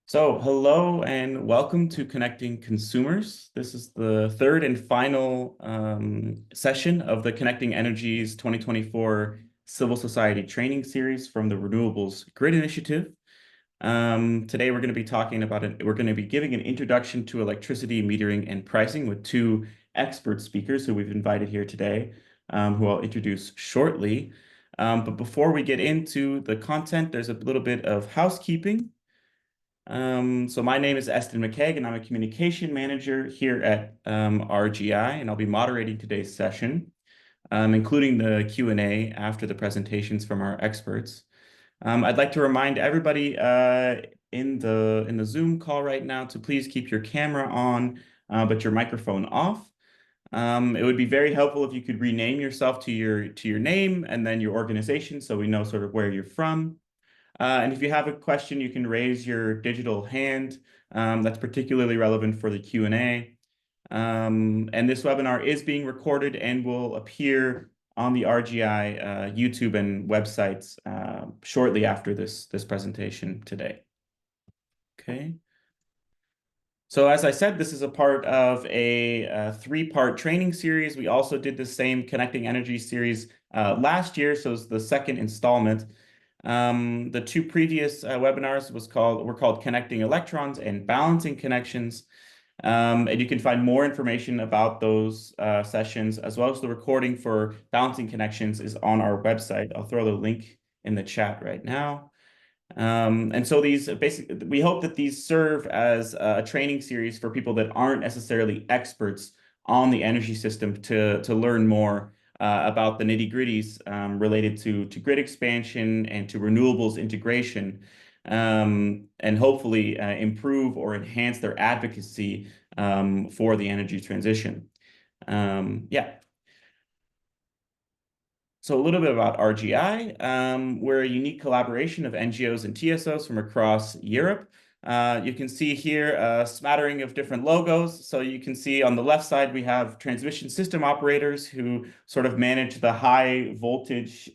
So, hello and welcome to Connecting Consumers. This is the third and final session of the Connecting Energies 2024 Civil Society Training Series from the Renewables Grid Initiative. Today, we're going to be talking about it. We're going to be giving an introduction to electricity metering and pricing with two expert speakers who we've invited here today, who I'll introduce shortly. But before we get into the content, there's a little bit of housekeeping. So my name is Eston McKeague, and I'm a communication manager here at RGI, and I'll be moderating today's session, including the Q&A after the presentations from our experts. I'd like to remind everybody in the Zoom call right now to please keep your camera on, but your microphone off. It would be very helpful if you could rename yourself to your name and then your organization, so we know sort of where you're from. And if you have a question, you can raise your digital hand. That's particularly relevant for the Q&A. And this webinar is being recorded and will appear on the RGI YouTube and websites shortly after this presentation today. Okay. So as I said, this is a part of a three-part training series. We also did the same Connecting Energy series last year, so it's the second installment. The two previous webinars were called Connecting Electrons and Balancing Connections. And you can find more information about those sessions, as well as the recording for Balancing Connections is on our website. I'll throw the link in the chat right now. And so these basically, we hope that these serve as a training series for people that aren't necessarily experts on the energy system to learn more about the nitty-gritties related to grid expansion and to renewables integration, and hopefully improve or enhance their advocacy for the energy transition. Yeah. So a little bit about RGI. We're a unique collaboration of NGOs and TSOs from across Europe. You can see here a smattering of different logos. So you can see on the left side, we have transmission system operators who sort of manage the high voltage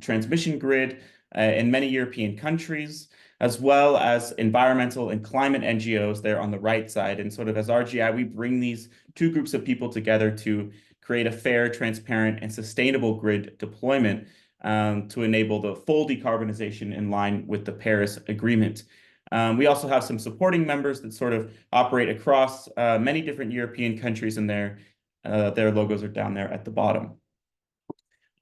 transmission grid in many European countries, as well as environmental and climate NGOs there on the right side. And sort of as RGI, we bring these two groups of people together to create a fair, transparent, and sustainable grid deployment to enable the full decarbonization in line with the Paris Agreement. We also have some supporting members that sort of operate across many different European countries, and their logos are down there at the bottom.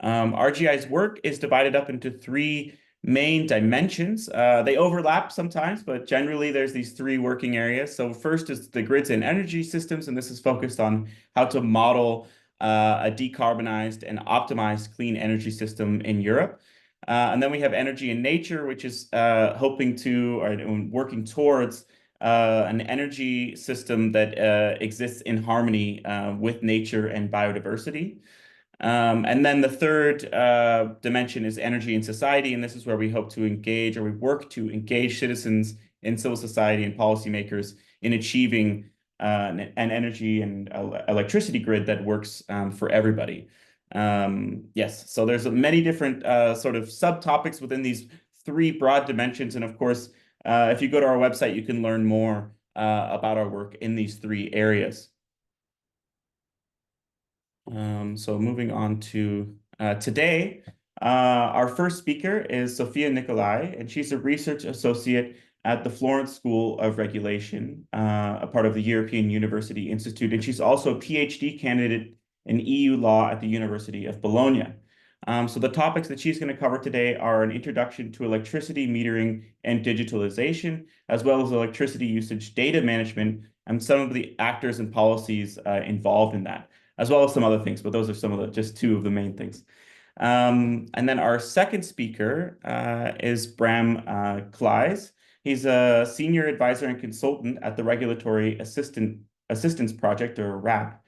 RGI's work is divided up into three main dimensions. They overlap sometimes, but generally there's these three working areas. So first is the grids and energy systems, and this is focused on how to model a decarbonized and optimized clean energy system in Europe. And then we have energy and nature, which is hoping to or working towards an energy system that exists in harmony with nature and biodiversity. And then the third dimension is energy and society, and this is where we hope to engage, or we work to engage citizens in civil society and policymakers in achieving an energy and electricity grid that works for everybody. Yes, so there's many different sort of subtopics within these three broad dimensions, and of course, if you go to our website, you can learn more about our work in these three areas. So moving on to today, our first speaker is Sofia Nicolai, and she's a research associate at the Florence School of Regulation, a part of the European University Institute, and she's also a PhD candidate in EU law at the University of Bologna. So the topics that she's going to cover today are an introduction to electricity metering and digitalization, as well as electricity usage data management, and some of the actors and policies involved in that, as well as some other things, but those are some of just two of the main things. And then our second speaker is Bram Claeys. He's a senior advisor and consultant at the Regulatory Assistance Project, or RAP.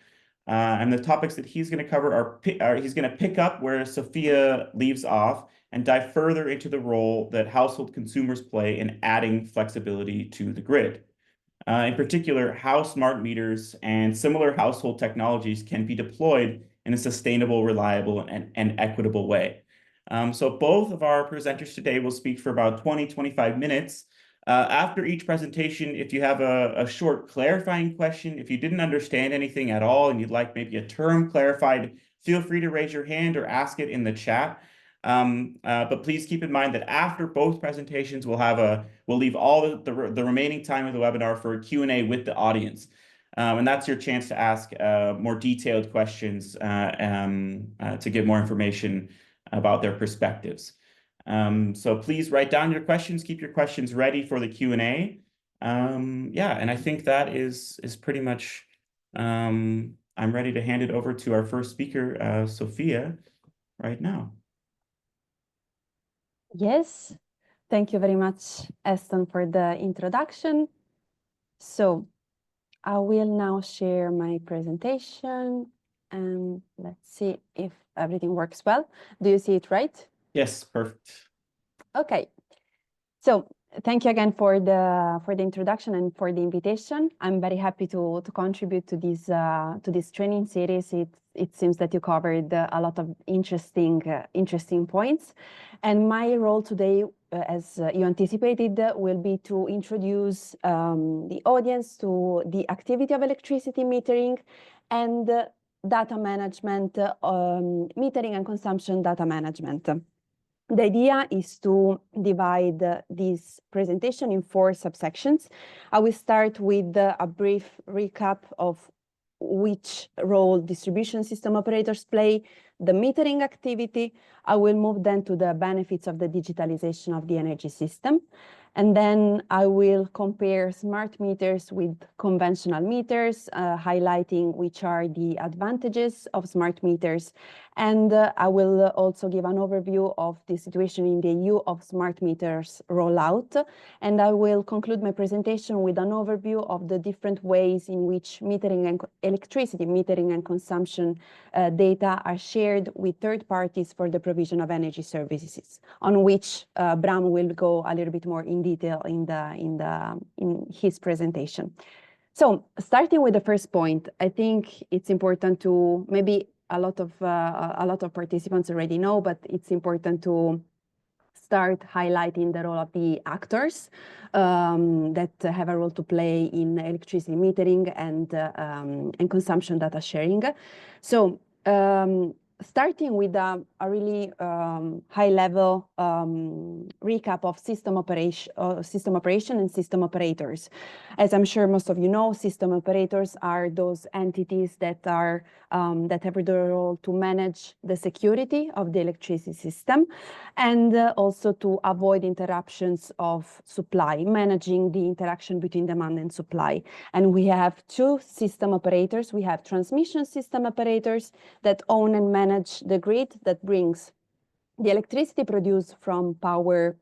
And the topics that he's going to cover are he's going to pick up where Sofia leaves off and dive further into the role that household consumers play in adding flexibility to the grid. In particular, how smart meters and similar household technologies can be deployed in a sustainable, reliable, and equitable way. So both of our presenters today will speak for about 20-25 minutes. After each presentation, if you have a short clarifying question, if you didn't understand anything at all and you'd like maybe a term clarified, feel free to raise your hand or ask it in the chat. But please keep in mind that after both presentations, we'll leave all the remaining time of the webinar for a Q&A with the audience. And that's your chance to ask more detailed questions to get more information about their perspectives. So please write down your questions, keep your questions ready for the Q&A. Yeah, and I think that is pretty much, I'm ready to hand it over to our first speaker, Sofia, right now. Yes, thank you very much, Eston, for the introduction. So I will now share my presentation and let's see if everything works well. Do you see it right? Yes, perfect. Okay. So thank you again for the introduction and for the invitation. I'm very happy to contribute to this training series. It seems that you covered a lot of interesting points, and my role today, as you anticipated, will be to introduce the audience to the activity of electricity metering and data management, metering and consumption data management. The idea is to divide this presentation in 4 subsections. I will start with a brief recap of which role distribution system operators play, the metering activity. I will move then to the benefits of the digitalization of the energy system. And then I will compare smart meters with conventional meters, highlighting which are the advantages of smart meters. And I will also give an overview of the situation in the EU of smart meters rollout. And I will conclude my presentation with an overview of the different ways in which metering and electricity metering and consumption data are shared with third parties for the provision of energy services, on which Bram will go a little bit more in detail in his presentation. So starting with the first point, I think it's important to, maybe a lot of participants already know, but it's important to start highlighting the role of the actors that have a role to play in electricity metering and consumption data sharing. So starting with a really high-level recap of system operation and system operators. As I'm sure most of you know, system operators are those entities that are that have the role to manage the security of the electricity system and also to avoid interruptions of supply, managing the interaction between demand and supply. And we have 2 system operators. We have transmission system operators that own and manage the grid that brings the electricity produced from power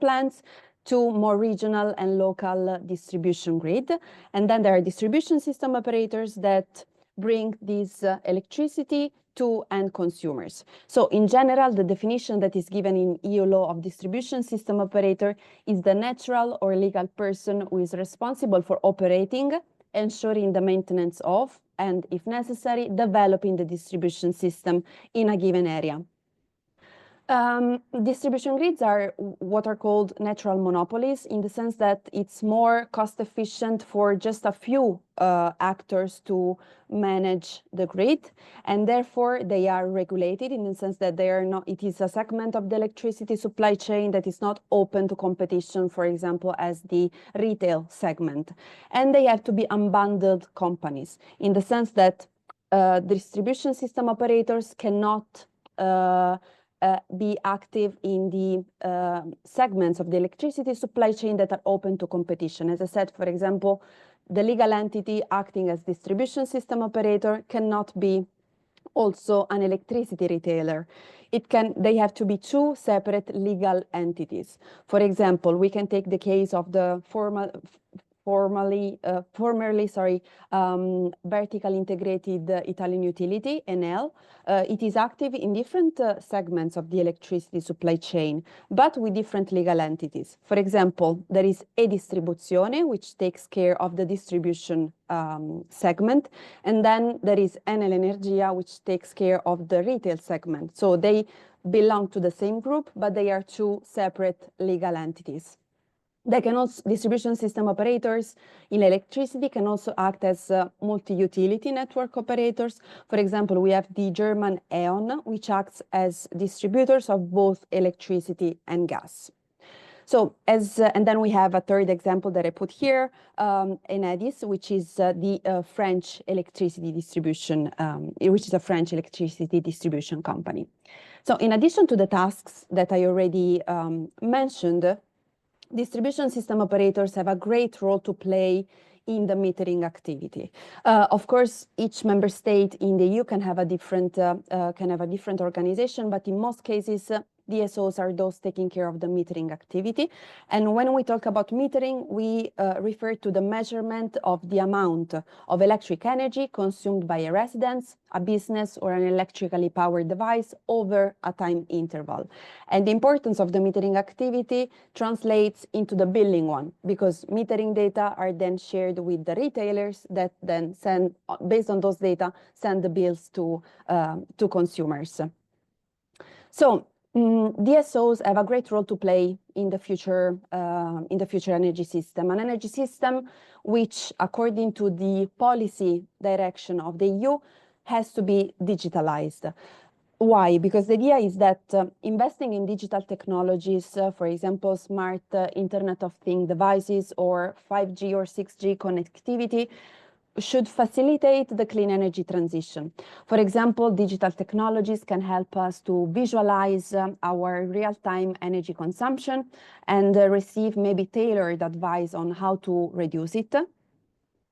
plants to more regional and local distribution grid. And then there are distribution system operators that bring this electricity to end consumers. So in general, the definition that is given in EU law of distribution system operator is the natural or legal person who is responsible for operating, ensuring the maintenance of, and if necessary, developing the distribution system in a given area. Distribution grids are what are called natural monopolies, in the sense that it's more cost efficient for just a few actors to manage the grid, and therefore they are regulated in the sense that they are not, it is a segment of the electricity supply chain that is not open to competition, for example, as the retail segment. And they have to be unbundled companies, in the sense that distribution system operators cannot be active in the segments of the electricity supply chain that are open to competition. As I said, for example, the legal entity acting as distribution system operator cannot be also an electricity retailer. They have to be 2 separate legal entities. For example, we can take the case of the formerly vertical integrated Italian utility, Enel. It is active in different segments of the electricity supply chain, but with different legal entities. For example, there is E-Distribuzione, which takes care of the distribution segment, and then there is Enel Energia, which takes care of the retail segment. So they belong to the same group, but they are 2 separate legal entities. Distribution system operators in electricity can also act as multi-utility network operators. For example, we have the German E.ON, which acts as distributors of both electricity and gas. So and then we have a third example that I put here, Enedis, which is the French electricity distribution, which is a French electricity distribution company. So in addition to the tasks that I already mentioned, distribution system operators have a great role to play in the metering activity. Of course, each member state in the EU can have a different organization, but in most cases, DSOs are those taking care of the metering activity. And when we talk about metering, we refer to the measurement of the amount of electric energy consumed by a residence, a business, or an electrically powered device over a time interval. And the importance of the metering activity translates into the billing one, because metering data are then shared with the retailers that then send, based on those data, send the bills to consumers. So DSOs have a great role to play in the future energy system, an energy system which, according to the policy direction of the EU, has to be digitalized. Why? Because the idea is that investing in digital technologies, for example, smart Internet of Things devices or 5G or 6G connectivity, should facilitate the clean energy transition. For example, digital technologies can help us to visualize our real-time energy consumption and receive maybe tailored advice on how to reduce it.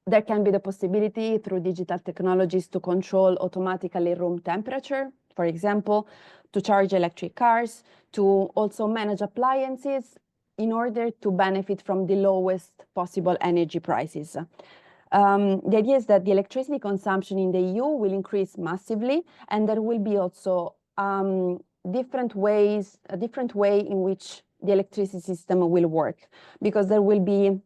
There can be the possibility through digital technologies to control automatically room temperature, for example, to charge electric cars, to also manage appliances in order to benefit from the lowest possible energy prices. The idea is that the electricity consumption in the EU will increase massively, and there will be also a different way in which the electricity system will work, because there will be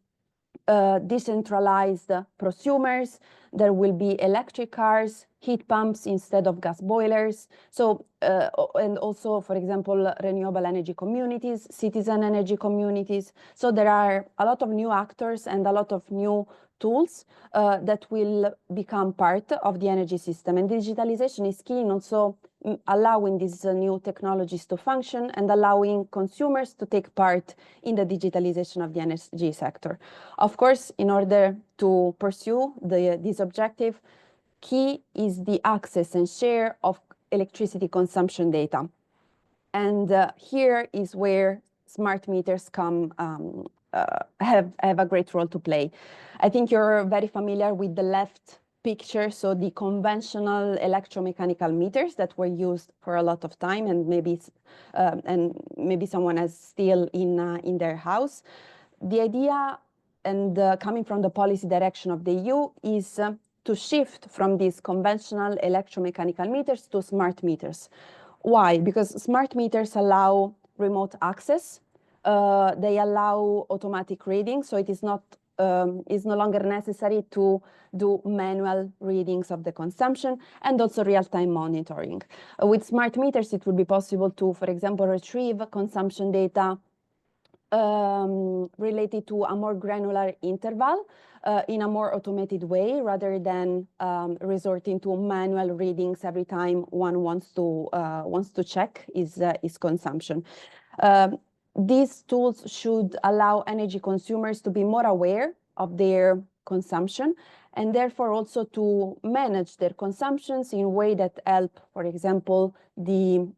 decentralized prosumers, there will be electric cars, heat pumps instead of gas boilers. So, and also, for example, renewable energy communities, citizen energy communities. So there are a lot of new actors and a lot of new tools that will become part of the energy system. And digitalization is key in also allowing these new technologies to function and allowing consumers to take part in the digitalization of the energy sector. Of course, in order to pursue this objective, key is the access and share of electricity consumption data. And here is where smart meters have a great role to play. I think you're very familiar with the left picture, so the conventional electromechanical meters that were used for a lot of time, and maybe someone has still in their house. The idea, and coming from the policy direction of the EU, is to shift from these conventional electromechanical meters to smart meters. Why? Because smart meters allow remote access. They allow automatic reading, so it is no longer necessary to do manual readings of the consumption, and also real-time monitoring. With smart meters, it would be possible to, for example, retrieve consumption data related to a more granular interval in a more automated way, rather than resorting to manual readings every time one wants to check his consumption. These tools should allow energy consumers to be more aware of their consumption, and therefore also to manage their consumptions in a way that help, for example, to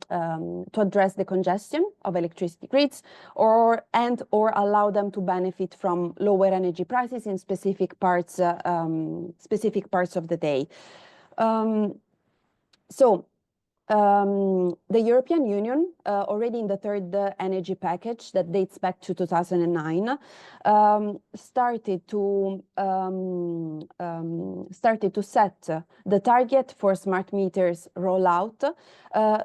address the congestion of electricity grids, or allow them to benefit from lower energy prices in specific parts of the day. The European Union, already in the third energy package that dates back to 2009, started to set the target for smart meters rollout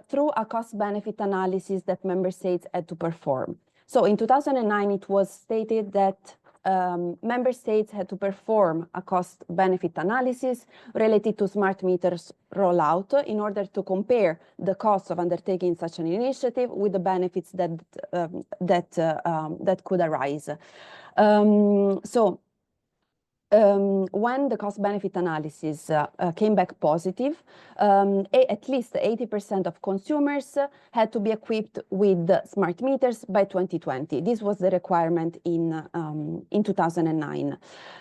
through a cost-benefit analysis that member states had to perform. So in 2009, it was stated that member states had to perform a cost-benefit analysis related to smart meters rollout in order to compare the cost of undertaking such an initiative with the benefits that could arise. When the cost-benefit analysis came back positive, at least 80% of consumers had to be equipped with smart meters by 2020. This was the requirement in 2009.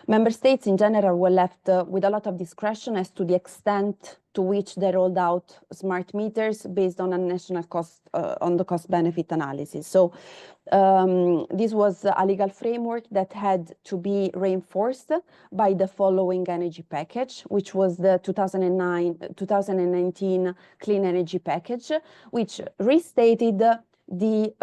Member states in general were left with a lot of discretion as to the extent to which they rolled out smart meters based on a national cost, on the cost-benefit analysis. So this was a legal framework that had to be reinforced by the following energy package, which was the 2019 Clean Energy Package, which restated the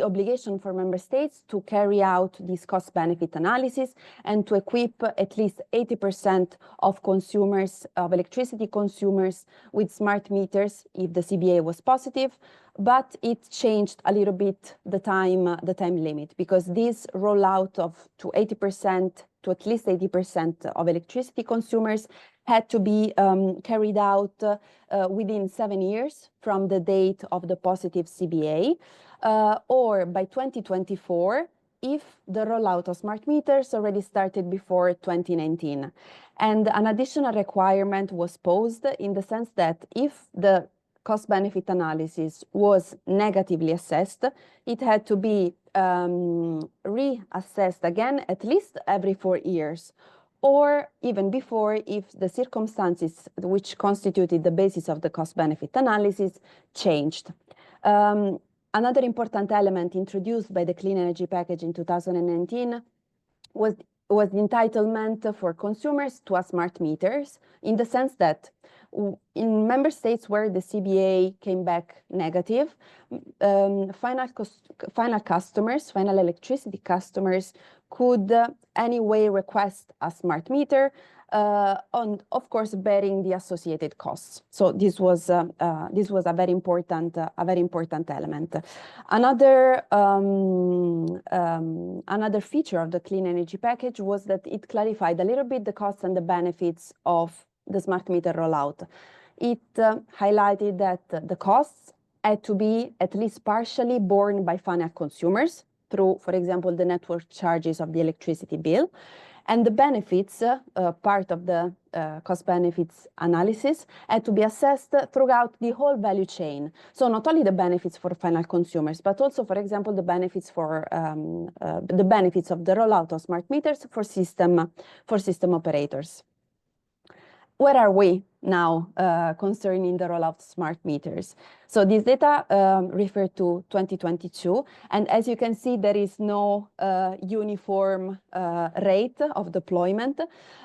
obligation for member states to carry out this cost-benefit analysis and to equip at least 80% of consumers, of electricity consumers, with smart meters if the CBA was positive. But it changed a little bit the time limit, because this rollout to 80%, to at least 80% of electricity consumers had to be carried out within 7 years from the date of the positive CBA, or by 2024 if the rollout of smart meters already started before 2019. And an additional requirement was posed in the sense that if the cost-benefit analysis was negatively assessed, it had to be reassessed again at least every 4 years, or even before if the circumstances which constituted the basis of the cost-benefit analysis changed. Another important element introduced by the Clean Energy Package in 2019 was the entitlement for consumers to smart meters, in the sense that in member states where the CBA came back negative, final electricity customers could anyway request a smart meter, and of course bearing the associated costs. So this was a very important element. Another feature of the Clean Energy Package was that it clarified a little bit the costs and the benefits of the smart meter rollout. It highlighted that the costs had to be at least partially borne by final consumers through, for example, the network charges of the electricity bill. And the benefits, part of the cost benefits analysis, had to be assessed throughout the whole value chain. So not only the benefits for final consumers, but also, for example, the benefits for the benefits of the rollout of smart meters for system operators. Where are we now concerning the rollout of smart meters? So this data refer to 2022, and as you can see, there is no uniform rate of deployment.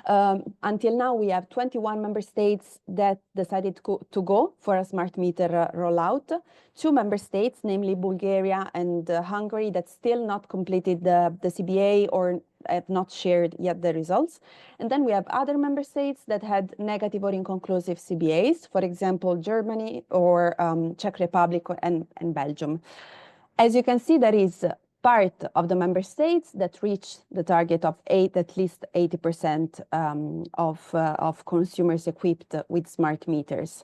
Until now, we have 21 member states that decided to go for a smart meter rollout. 2 member states, namely Bulgaria and Hungary, that still not completed the CBA or have not shared yet the results. And then we have other member states that had negative or inconclusive CBAs, for example, Germany or Czech Republic and Belgium. As you can see, there is part of the member states that reached the target of at least 80% of consumers equipped with smart meters.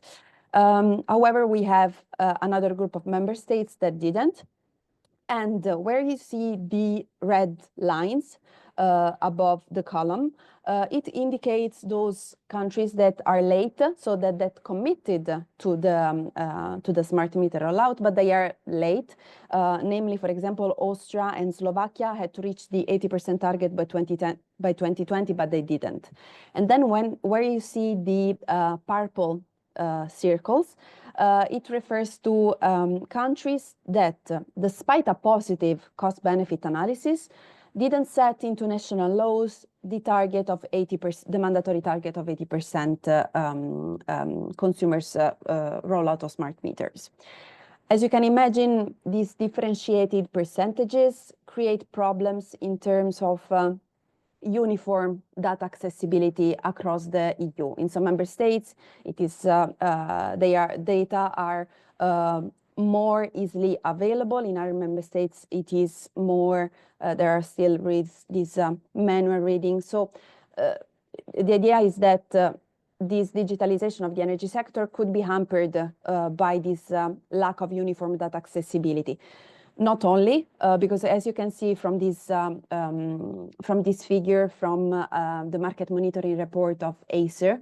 However, we have another group of member states that didn't. And where you see the red lines above the column, it indicates those countries that are late, so that committed to the smart meter rollout, but they are late. Namely, for example, Austria and Slovakia had to reach the 80% target by 2020, but they didn't. And then where you see the purple circles, it refers to countries that, despite a positive cost-benefit analysis, didn't set into national laws the target of 80%, the mandatory target of 80% consumers rollout of smart meters. As you can imagine, these differentiated percentages create problems in terms of uniform data accessibility across the EU. In some member states, it is data are more easily available. In other member states, it is more, there are still these manual readings. So the idea is that this digitalization of the energy sector could be hampered by this lack of uniform data accessibility. Not only because, as you can see from this figure from the market monitoring report of Acer,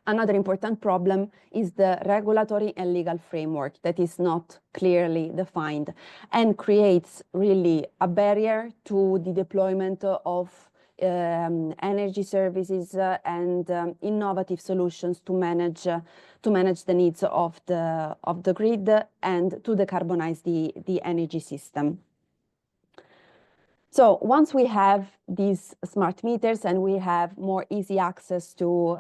another important problem is the regulatory and legal framework that is not clearly defined and creates really a barrier to the deployment of energy services and innovative solutions to manage the needs of the grid and to decarbonize the energy system. So once we have these smart meters and we have more easy access to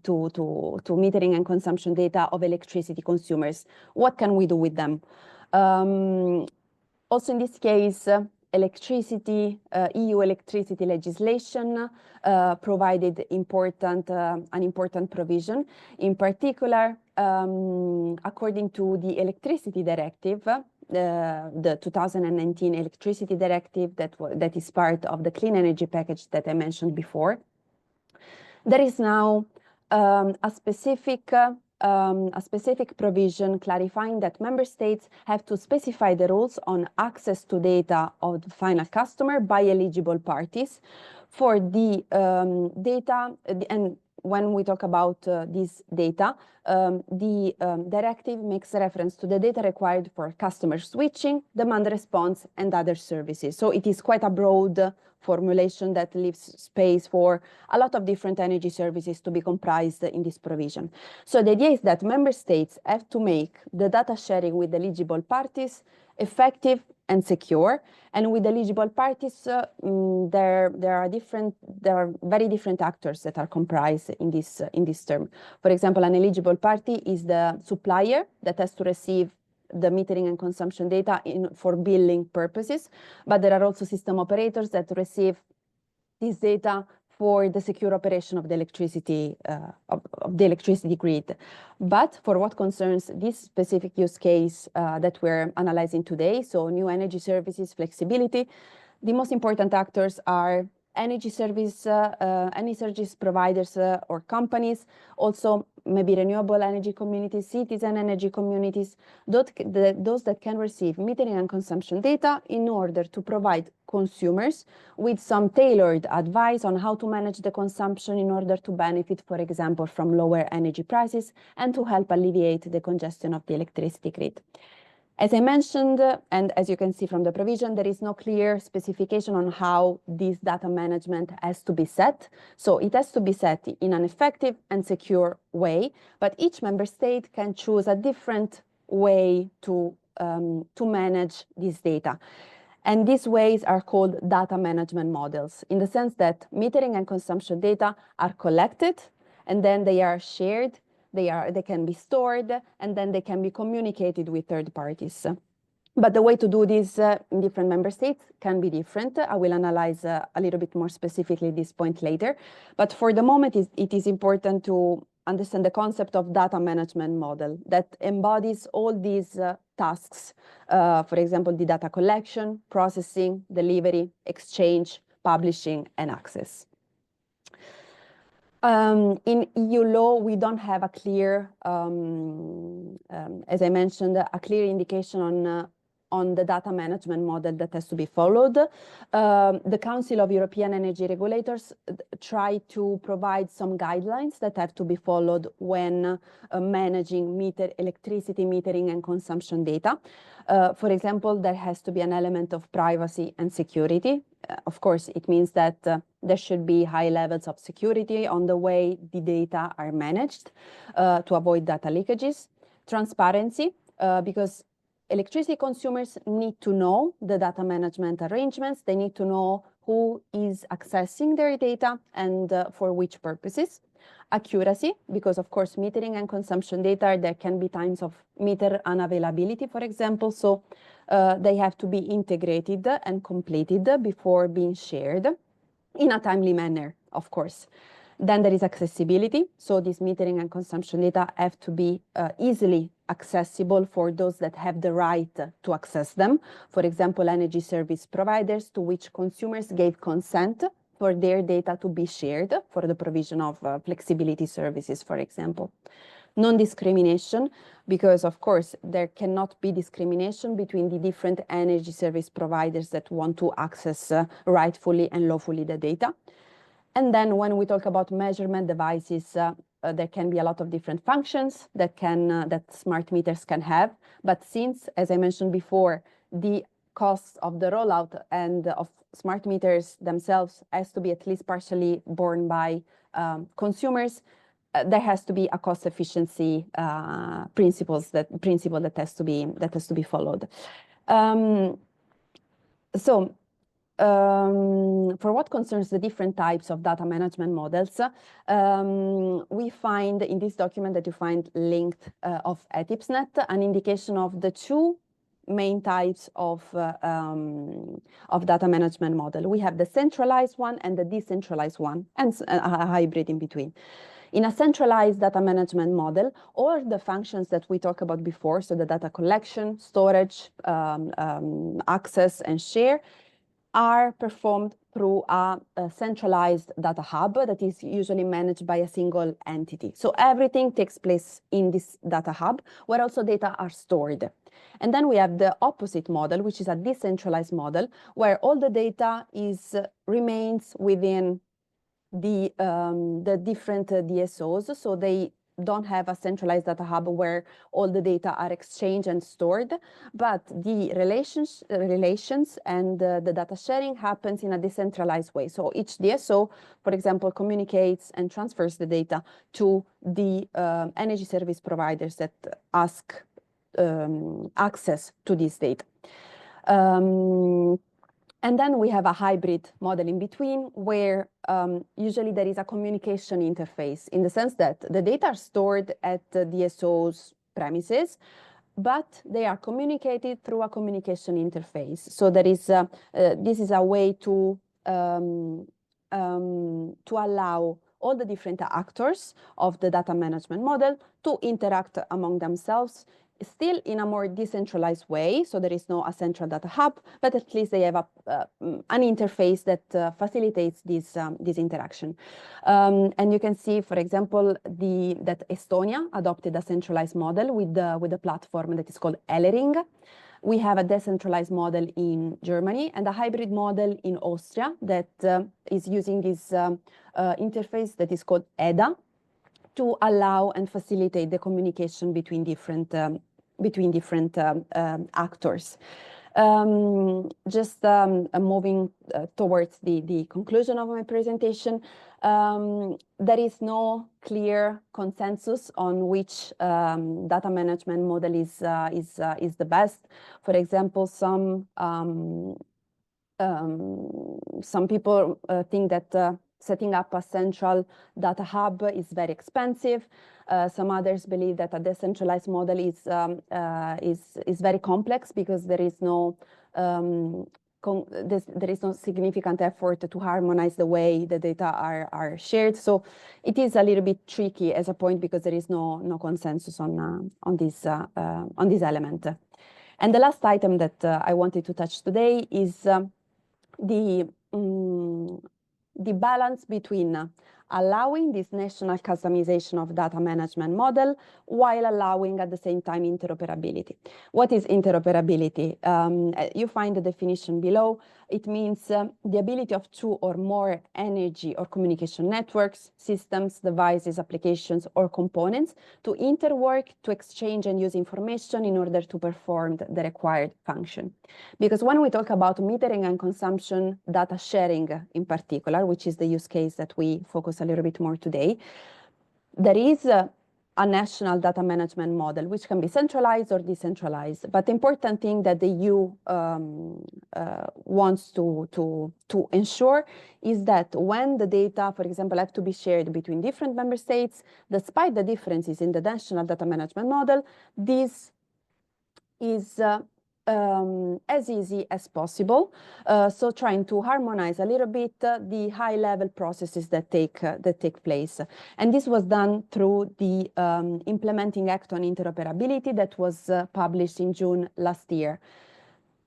metering and consumption data of electricity consumers, what can we do with them? Also in this case, EU electricity legislation provided an important provision. In particular, according to the electricity directive, the 2019 electricity directive that is part of the clean energy package that I mentioned before, there is now a specific provision clarifying that member states have to specify the rules on access to data of the final customer by eligible parties for the data. And when we talk about this data, the directive makes reference to the data required for customer switching, demand response, and other services. So it is quite a broad formulation that leaves space for a lot of different energy services to be comprised in this provision. So the idea is that member states have to make the data sharing with eligible parties effective and secure. And with eligible parties, there are very different actors that are comprised in this term. For example, an eligible party is the supplier that has to receive the metering and consumption data for billing purposes, but there are also system operators that receive this data for the secure operation of the electricity grid. But for what concerns this specific use case that we're analyzing today, so new energy services, flexibility, the most important actors are energy service providers or companies, also maybe renewable energy communities, citizen energy communities, those that can receive metering and consumption data in order to provide consumers with some tailored advice on how to manage the consumption in order to benefit, for example, from lower energy prices and to help alleviate the congestion of the electricity grid. As I mentioned, and as you can see from the provision, there is no clear specification on how this data management has to be set. So it has to be set in an effective and secure way, but each member state can choose a different way to manage this data. And these ways are called data management models, in the sense that metering and consumption data are collected and then they are shared. They can be stored, and then they can be communicated with third parties. But the way to do this in different member states can be different. I will analyze a little bit more specifically this point later. But for the moment, it is important to understand the concept of data management model that embodies all these tasks. For example, the data collection, processing, delivery, exchange, publishing, and access. In EU law, we don't have a clear, as I mentioned, a clear indication on the data management model that has to be followed. The Council of European Energy Regulators try to provide some guidelines that have to be followed when managing electricity metering and consumption data. For example, there has to be an element of privacy and security. Of course, it means that there should be high levels of security on the way the data are managed to avoid data leakages. Transparency, because electricity consumers need to know the data management arrangements. They need to know who is accessing their data and for which purposes. Accuracy, because of course metering and consumption data, there can be times of meter unavailability, for example, so they have to be integrated and completed before being shared in a timely manner, of course. Then there is accessibility, so these metering and consumption data have to be easily accessible for those that have the right to access them. For example, energy service providers to which consumers gave consent for their data to be shared for the provision of flexibility services, for example. Non-discrimination, because of course there cannot be discrimination between the different energy service providers that want to access rightfully and lawfully the data. And then when we talk about measurement devices, there can be a lot of different functions that smart meters can have. But since, as I mentioned before, the costs of the rollout and of smart meters themselves has to be at least partially borne by consumers, there has to be a cost efficiency principle that has to be followed. For what concerns the different types of data management models, we find in this document that you find linked of ETIPSnet an indication of the two main types of data management model. We have the centralized one and the decentralized one, and a hybrid in between. In a centralized data management model, all the functions that we talked about before, so the data collection, storage, access, and share, are performed through a centralized data hub that is usually managed by a single entity. So everything takes place in this data hub, where also data are stored. And then we have the opposite model, which is a decentralized model, where all the data remains within the different DSOs, so they don't have a centralized data hub where all the data are exchanged and stored, but the relations and the data sharing happens in a decentralized way. So each DSO, for example, communicates and transfers the data to the energy service providers that ask access to this data. And then we have a hybrid model in between where usually there is a communication interface in the sense that the data are stored at the DSO's premises, but they are communicated through a communication interface. So there is this is a way to allow all the different actors of the data management model to interact among themselves, still in a more decentralized way. So there is no a central data hub, but at least they have an interface that facilitates this interaction. And you can see, for example, that Estonia adopted a centralized model with a platform that is called Elering. We have a decentralized model in Germany and a hybrid model in Austria that is using this interface that is called EDA, to allow and facilitate the communication between different actors. Just moving towards the conclusion of my presentation, there is no clear consensus on which data management model is the best. For example, some people think that setting up a central data hub is very expensive. Some others believe that a decentralized model is very complex because there is no significant effort to harmonize the way the data are shared. So it is a little bit tricky as a point because there is no consensus on this element. And the last item that I wanted to touch today is the balance between allowing this national customization of data management model while allowing at the same time interoperability. What is interoperability? You find the definition below. It means the ability of two or more energy or communication networks, systems, devices, applications, or components to interwork, to exchange and use information in order to perform the required function. Because when we talk about metering and consumption data sharing in particular, which is the use case that we focus a little bit more today, there is a national data management model which can be centralized or decentralized. But the important thing that the EU wants to ensure is that when the data, for example, have to be shared between different member states, despite the differences in the national data management model, this is as easy as possible. So trying to harmonize a little bit the high-level processes that take place. And this was done through the Implementing Act on Interoperability that was published in June last year.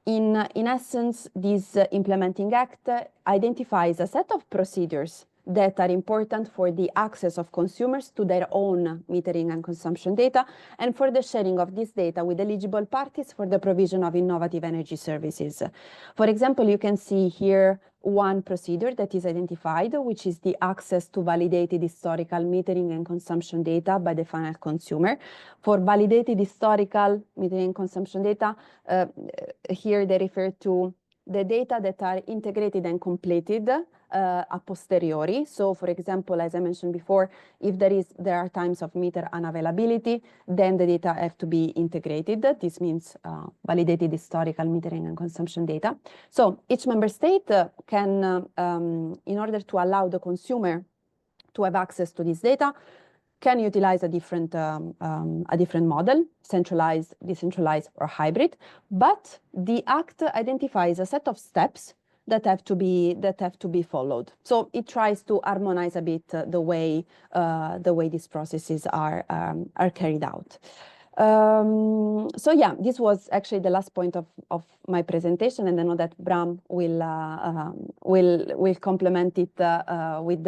In essence, this Implementing Act identifies a set of procedures that are important for the access of consumers to their own metering and consumption data, and for the sharing of this data with eligible parties for the provision of innovative energy services. For example, you can see here one procedure that is identified, which is the access to validated historical metering and consumption data by the final consumer. For validated historical metering and consumption data, here they refer to the data that are integrated and completed a posteriori. So, for example, as I mentioned before, if there are times of meter unavailability, then the data have to be integrated. This means validated historical metering and consumption data. So each member state can, in order to allow the consumer to have access to this data, can utilize a different model, centralized, decentralized, or hybrid. But the Act identifies a set of steps that have to be followed. So it tries to harmonize a bit the way these processes are carried out. So yeah, this was actually the last point of my presentation, and I know that Bram will complement it with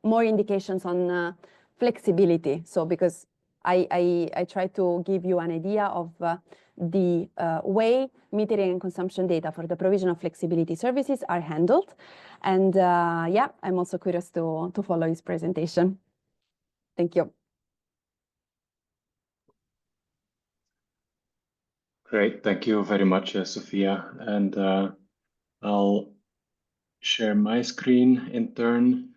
more indications on flexibility. So because I try to give you an idea of the way metering and consumption data for the provision of flexibility services are handled. And yeah, I'm also curious to follow his presentation. Thank you. Great, thank you very much, Sofia. And I'll share my screen in turn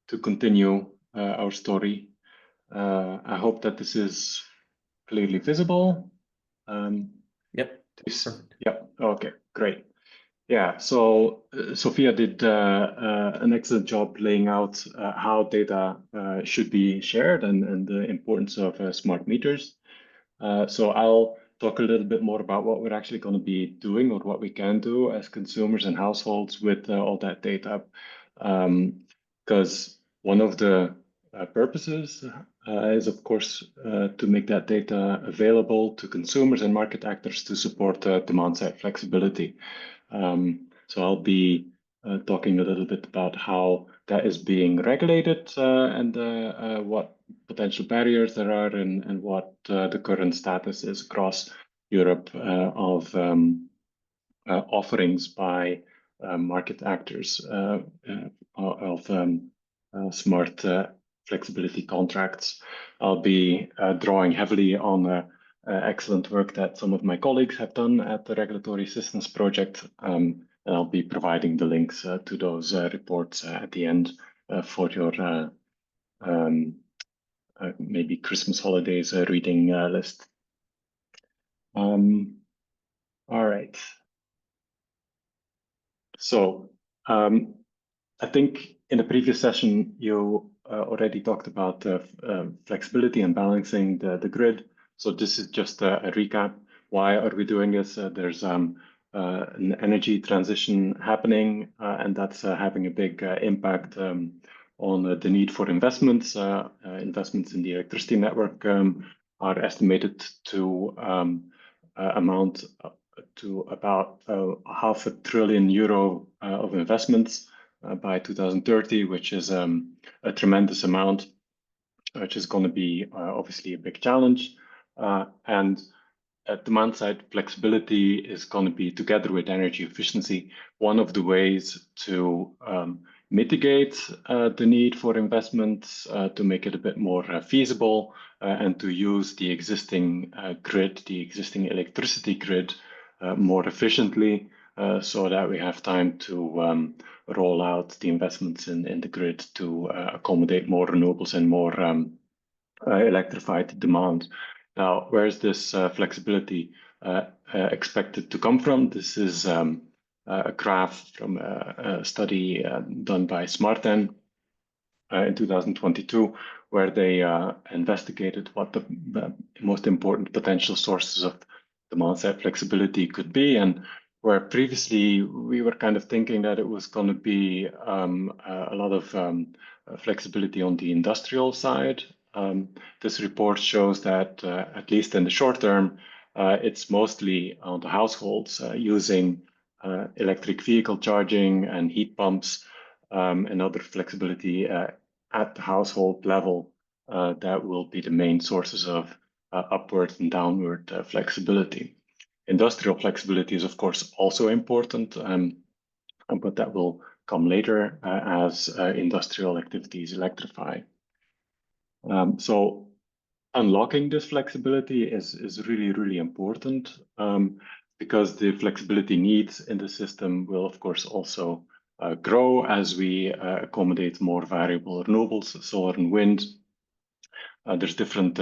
to continue our story. I hope that this is clearly visible. Yep. Yep. Okay, great. Yeah, so Sofia did an excellent job laying out how data should be shared and the importance of smart meters. So I'll talk a little bit more about what we're actually going to be doing or what we can do as consumers and households with all that data. Because one of the purposes is, of course, to make that data available to consumers and market actors to support demand-side flexibility. So I'll be talking a little bit about how that is being regulated and what potential barriers there are and what the current status is across Europe of offerings by market actors of smart flexibility contracts. I'll be drawing heavily on excellent work that some of my colleagues have done at the Regulatory Assistance Project. And I'll be providing the links to those reports at the end for your maybe Christmas holidays reading list. All right. So I think in the previous session, you already talked about flexibility and balancing the grid. So this is just a recap. Why are we doing this? There's an energy transition happening, and that's having a big impact on the need for investments. Investments in the electricity network are estimated to amount to about €500 billion of investments by 2030, which is a tremendous amount, which is going to be obviously a big challenge. And demand side flexibility is going to be, together with energy efficiency, one of the ways to mitigate the need for investments, to make it a bit more feasible, and to use the existing grid, the existing electricity grid, more efficiently, so that we have time to roll out the investments in the grid to accommodate more renewables and more electrified demand. Now, where is this flexibility expected to come from? This is a graph from a study done by Smarten in 2022, where they investigated what the most important potential sources of demand-side flexibility could be, and where previously we were kind of thinking that it was going to be a lot of flexibility on the industrial side. This report shows that, at least in the short term, it's mostly on the households using electric vehicle charging and heat pumps and other flexibility at the household level that will be the main sources of upward and downward flexibility. Industrial flexibility is, of course, also important, but that will come later as industrial activities electrify. So unlocking this flexibility is really, really important because the flexibility needs in the system will, of course, also grow as we accommodate more variable renewables, solar and wind. There's different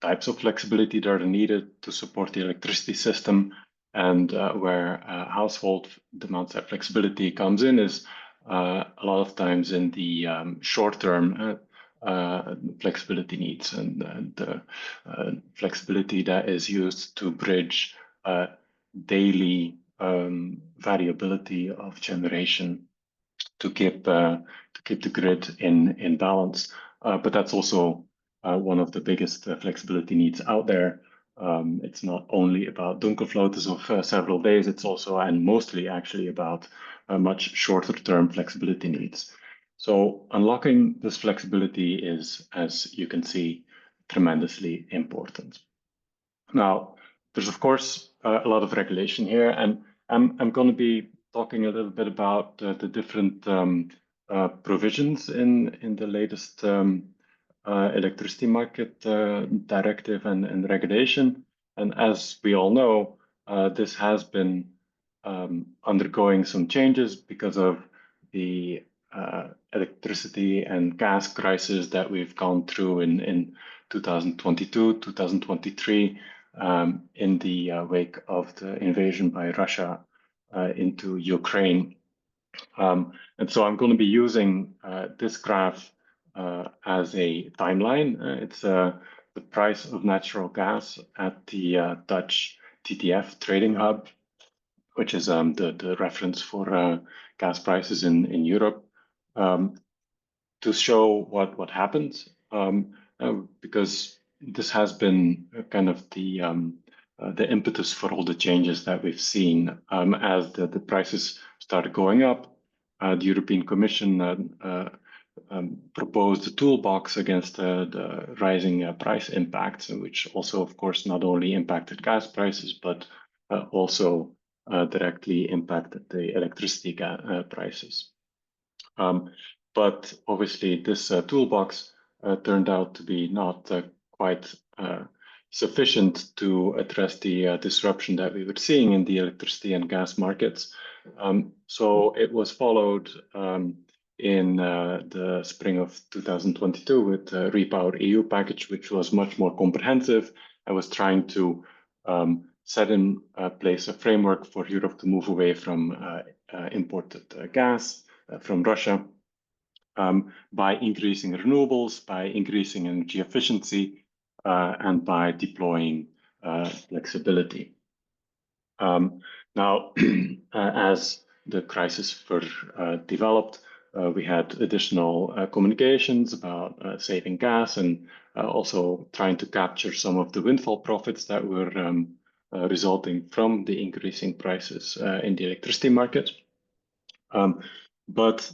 types of flexibility that are needed to support the electricity system, and where household demand-side flexibility comes in is a lot of times in the short-term flexibility needs and the flexibility that is used to bridge daily variability of generation to keep the grid in balance. But that's also one of the biggest flexibility needs out there. It's not only about dunkelfloaters of several days, it's also and mostly actually about much shorter term flexibility needs. So unlocking this flexibility is, as you can see, tremendously important. Now, there's of course a lot of regulation here, and I'm going to be talking a little bit about the different provisions in the latest electricity market directive and regulation. And as we all know, this has been undergoing some changes because of the electricity and gas crisis that we've gone through in 2022, 2023, in the wake of the invasion by Russia into Ukraine. And so I'm going to be using this graph as a timeline. It's the price of natural gas at the Dutch TTF trading hub, which is the reference for gas prices in Europe, to show what happened, because this has been kind of the impetus for all the changes that we've seen as the prices started going up. The European Commission proposed a toolbox against the rising price impacts, which also, of course, not only impacted gas prices, but also directly impacted the electricity prices. But obviously, this toolbox turned out to be not quite sufficient to address the disruption that we were seeing in the electricity and gas markets. So it was followed in the spring of 2022 with the Repower EU package, which was much more comprehensive and was trying to set in place a framework for Europe to move away from imported gas from Russia by increasing renewables, by increasing energy efficiency, and by deploying flexibility. Now, as the crisis further developed, we had additional communications about saving gas and also trying to capture some of the windfall profits that were resulting from the increasing prices in the electricity market. But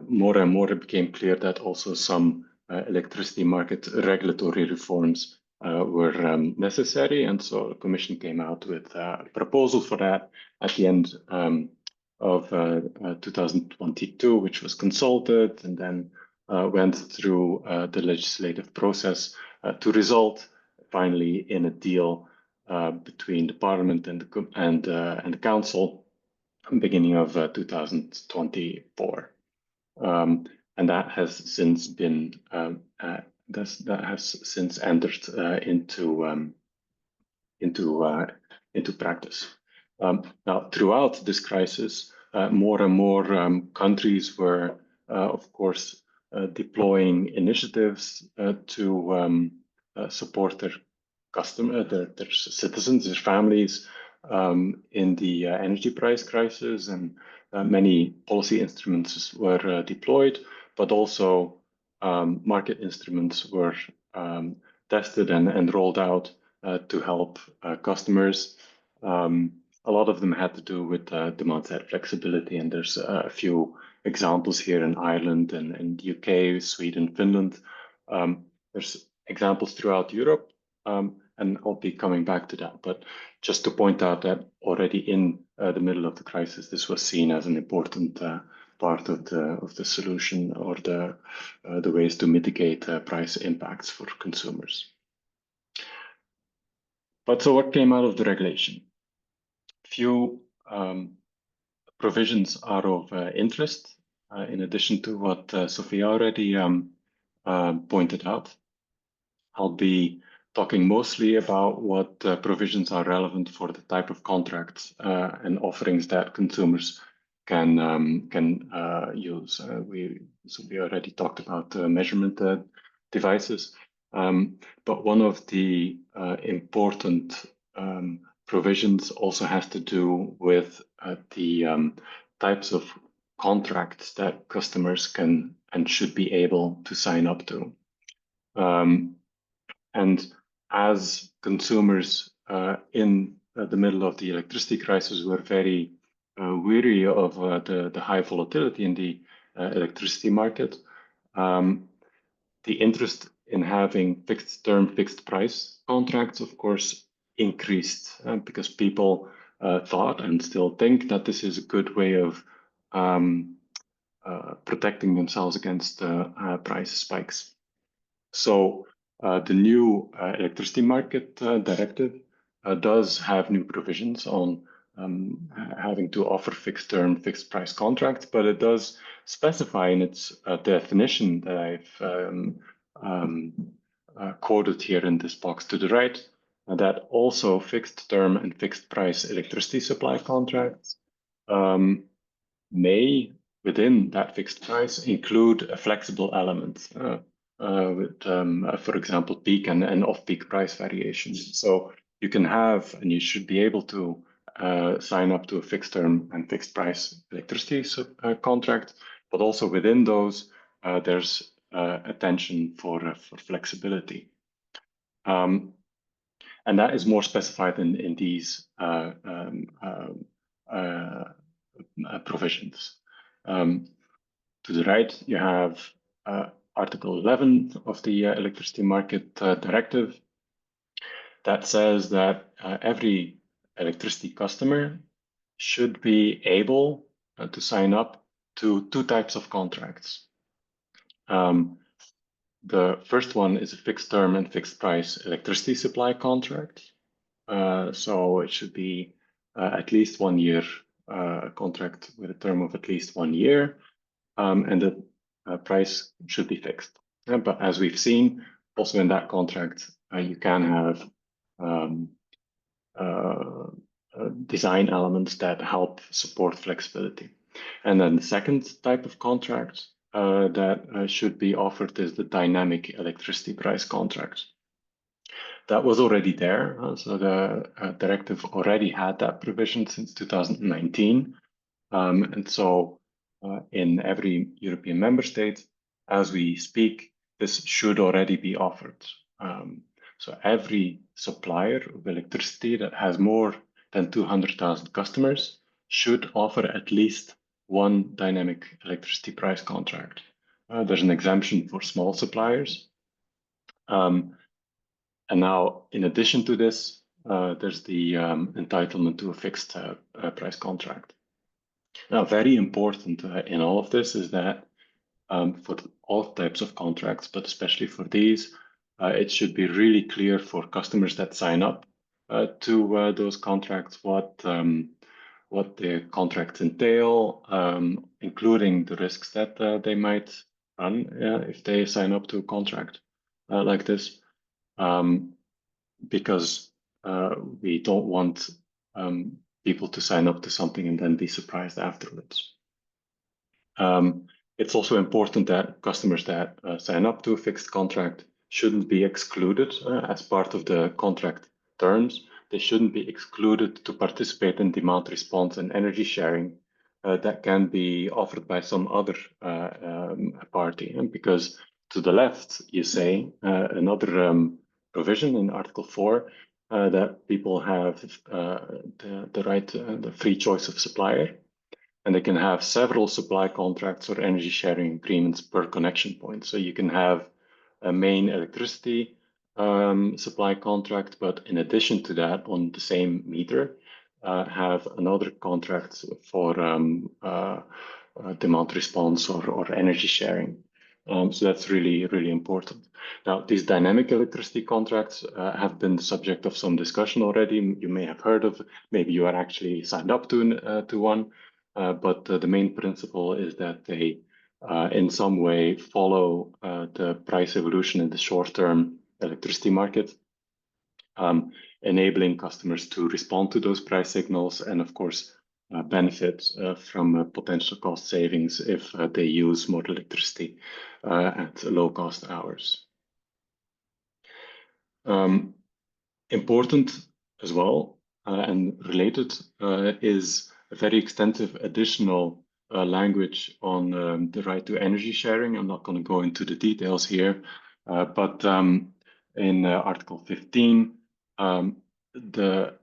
more and more it became clear that also some electricity market regulatory reforms were necessary, and so the Commission came out with a proposal for that at the end of 2022, which was consulted and then went through the legislative process to result finally in a deal between the Parliament and the Council beginning of 2024. And that has since been that has since entered into practice. Now, throughout this crisis, more and more countries were, of course, deploying initiatives to support their their citizens, their families in the energy price crisis, and many policy instruments were deployed, but also market instruments were tested and rolled out to help customers. A lot of them had to do with demand-side flexibility, and there's a few examples here in Ireland and UK, Sweden, Finland. There's examples throughout Europe, and I'll be coming back to that. But just to point out that already in the middle of the crisis, this was seen as an important part of the solution, or the ways to mitigate price impacts for consumers. But so what came out of the regulation? Few provisions are of interest, in addition to what Sofia already pointed out. I'll be talking mostly about what provisions are relevant for the type of contracts and offerings that consumers can use. We already talked about measurement devices, but one of the important provisions also has to do with the types of contracts that customers can and should be able to sign up to. And as consumers in the middle of the electricity crisis were very weary of the high volatility in the electricity market, the interest in having fixed term, fixed price contracts, of course, increased because people thought and still think that this is a good way of protecting themselves against price spikes. So the new electricity market directive does have new provisions on having to offer fixed term, fixed price contracts, but it does specify in its definition that I've quoted here in this box to the right, that also fixed term and fixed price electricity supply contracts may, within that fixed price, include a flexible element with, for example, peak and off-peak price variations. So you can have, and you should be able to sign up to a fixed term and fixed price electricity contract, but also within those, there's attention for flexibility. And that is more specified in these provisions. To the right, you have Article 11 of the Electricity Market Directive that says that every electricity customer should be able to sign up to two types of contracts. The first one is a fixed term and fixed price electricity supply contract. So it should be at least 1 year contract with a term of at least 1 year, and the price should be fixed. But as we've seen, also in that contract, you can have design elements that help support flexibility. And then the second type of contract that should be offered is the dynamic electricity price contract. That was already there, so the directive already had that provision since 2019. And so in every European member state, as we speak, this should already be offered. So every supplier of electricity that has more than 200,000 customers should offer at least one dynamic electricity price contract. There's an exemption for small suppliers. And now, in addition to this, there's the entitlement to a fixed price contract. Now, very important in all of this is that for all types of contracts, but especially for these, it should be really clear for customers that sign up to those contracts what the contracts entail, including the risks that they might run if they sign up to a contract like this, because we don't want people to sign up to something and then be surprised afterwards. It's also important that customers that sign up to a fixed contract shouldn't be excluded as part of the contract terms. They shouldn't be excluded to participate in demand response and energy sharing that can be offered by some other party. And because to the left, you say another provision in Article 4 that people have the right, the free choice of supplier, and they can have several supply contracts or energy sharing agreements per connection point. So you can have a main electricity supply contract, but in addition to that, on the same meter, have another contract for demand response or energy sharing. So that's really, really important. Now, these dynamic electricity contracts have been the subject of some discussion already. You may have heard of, maybe you are actually signed up to one. But the main principle is that they, in some way, follow the price evolution in the short-term electricity market, enabling customers to respond to those price signals and, of course, benefit from potential cost savings if they use more electricity at low-cost hours. Important as well and related is a very extensive additional language on the right to energy sharing. I'm not going to go into the details here, but in Article 15, the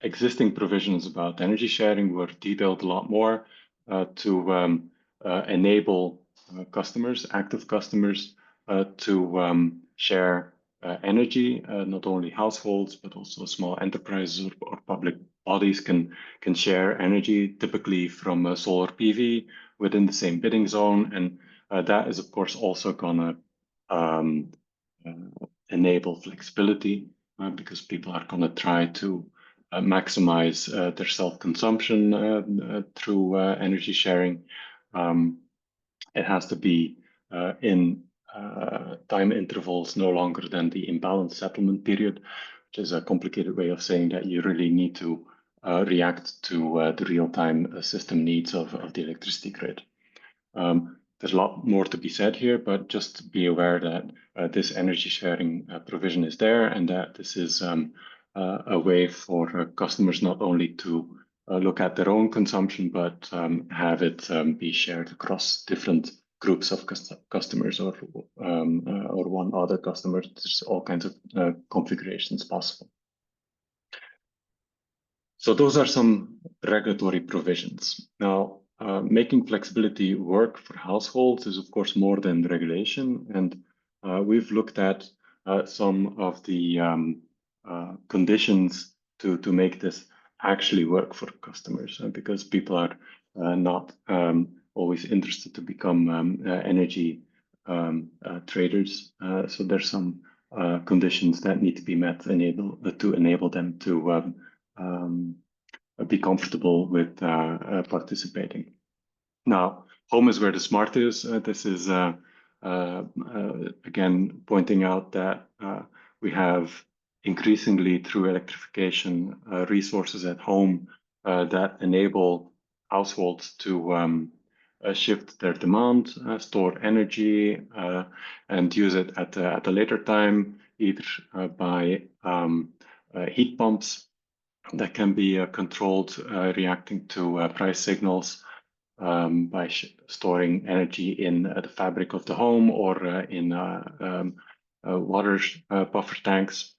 existing provisions about energy sharing were detailed a lot more to enable customers, active customers, to share energy. Not only households, but also small enterprises or public bodies can share energy, typically from solar PV within the same bidding zone. And that is, of course, also going to enable flexibility because people are going to try to maximize their self-consumption through energy sharing. It has to be in time intervals no longer than the imbalance settlement period, which is a complicated way of saying that you really need to react to the real-time system needs of the electricity grid. There's a lot more to be said here, but just be aware that this energy sharing provision is there, and that this is a way for customers not only to look at their own consumption, but have it be shared across different groups of customers or one other customer. There's all kinds of configurations possible. So those are some regulatory provisions. Now, making flexibility work for households is, of course, more than regulation. And we've looked at some of the conditions to make this actually work for customers, because people are not always interested to become energy traders. So there's some conditions that need to be met to enable them to be comfortable with participating. Now, home is where the smart is. This is, again, pointing out that we have increasingly, through electrification, resources at home that enable households to shift their demand, store energy, and use it at a later time, either by heat pumps that can be controlled, reacting to price signals by storing energy in the fabric of the home or in water buffer tanks.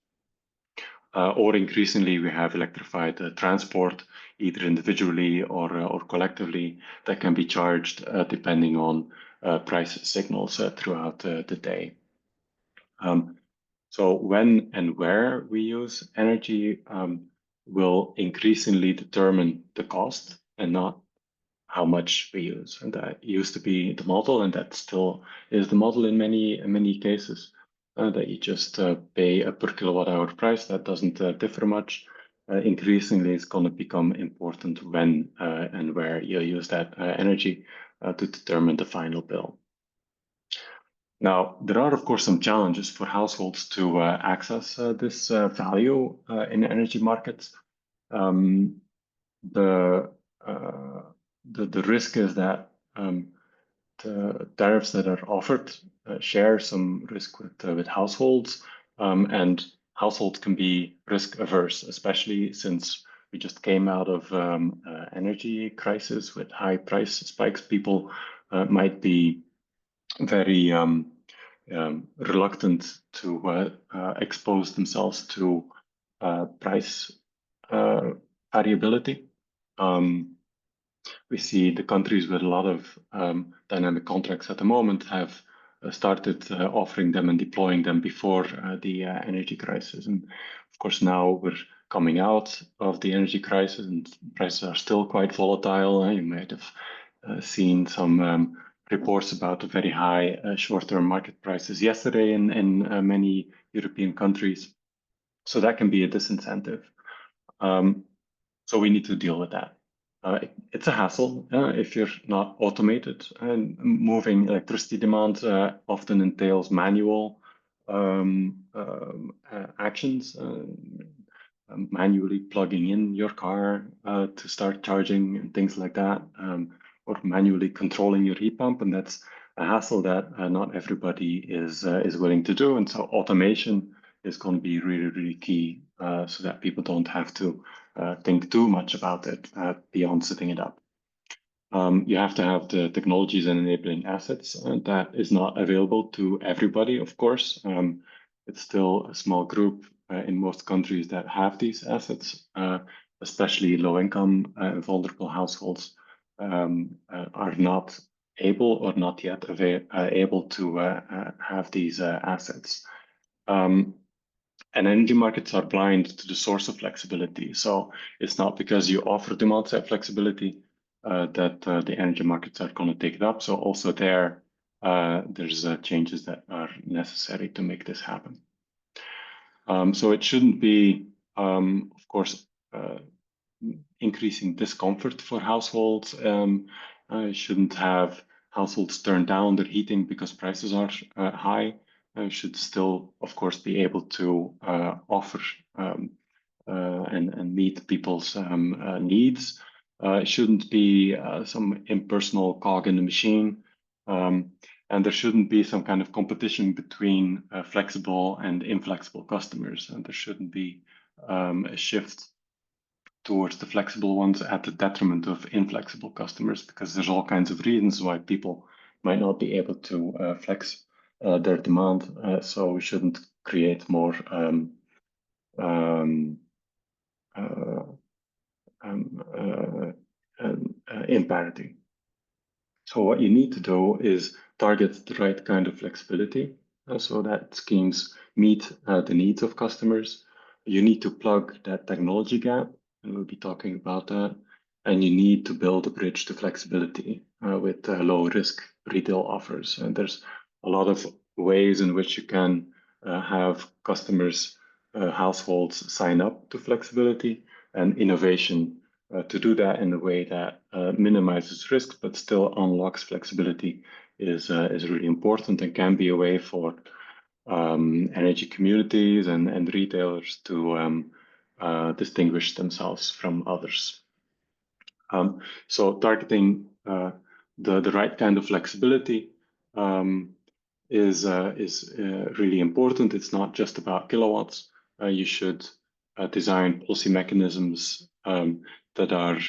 Or increasingly, we have electrified transport, either individually or collectively, that can be charged depending on price signals throughout the day. So when and where we use energy will increasingly determine the cost and not how much we use. And that used to be the model, and that still is the model in many cases, that you just pay a per kilowatt hour price. That doesn't differ much. Increasingly, it's going to become important when and where you use that energy to determine the final bill. Now, there are, of course, some challenges for households to access this value in energy markets. The risk is that tariffs that are offered share some risk with households, and households can be risk averse, especially since we just came out of energy crisis with high price spikes. People might be very reluctant to expose themselves to price variability. We see the countries with a lot of dynamic contracts at the moment have started offering them and deploying them before the energy crisis. And of course, now we're coming out of the energy crisis and prices are still quite volatile. You might have seen some reports about the very high short-term market prices yesterday in many European countries. So that can be a disincentive. So we need to deal with that. It's a hassle if you're not automated, and moving electricity demand often entails manual actions, manually plugging in your car to start charging and things like that, or manually controlling your heat pump, and that's a hassle that not everybody is willing to do. And so automation is going to be really, really key so that people don't have to think too much about it beyond setting it up. You have to have the technologies and enabling assets, and that is not available to everybody, of course. It's still a small group in most countries that have these assets, especially low-income vulnerable households are not able or not yet able to have these assets. And energy markets are blind to the source of flexibility. So it's not because you offer demand-side flexibility that the energy markets are going to take it up. So also there's changes that are necessary to make this happen. So it shouldn't be, of course, increasing discomfort for households. Shouldn't have households turn down their heating because prices are high. Should still, of course, be able to offer and meet people's needs. It shouldn't be some impersonal cog in the machine. And there shouldn't be some kind of competition between flexible and inflexible customers. And there shouldn't be a shift towards the flexible ones at the detriment of inflexible customers, because there's all kinds of reasons why people might not be able to flex their demand. So we shouldn't create more imparity. So what you need to do is target the right kind of flexibility so that schemes meet the needs of customers. You need to plug that technology gap, and we'll be talking about that. And you need to build a bridge to flexibility with low risk retail offers. And there's a lot of ways in which you can have customers, households sign up to flexibility, and innovation to do that in a way that minimizes risk but still unlocks flexibility is really important, and can be a way for energy communities and retailers to distinguish themselves from others. So targeting the right kind of flexibility is really important. It's not just about kilowatts. You should design policy mechanisms that are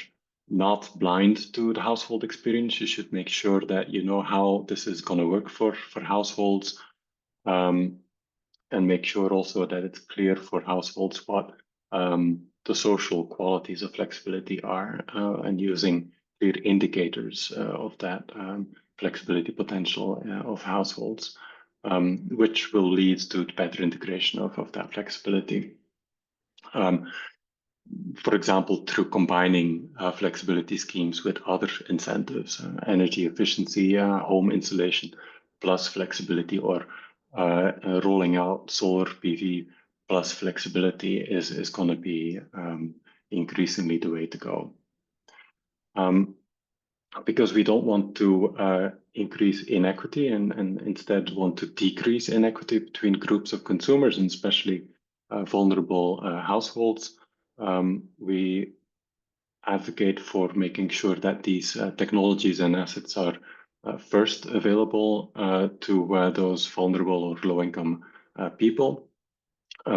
not blind to the household experience. You should make sure that you know how this is going to work for households, and make sure also that it's clear for households what the social qualities of flexibility are, and using clear indicators of that flexibility potential of households, which will lead to better integration of that flexibility. For example, through combining flexibility schemes with other incentives, energy efficiency, home insulation, plus flexibility, or rolling out solar PV plus flexibility is going to be increasingly the way to go. Because we don't want to increase inequity and instead want to decrease inequity between groups of consumers, and especially vulnerable households. We advocate for making sure that these technologies and assets are first available to those vulnerable or low-income people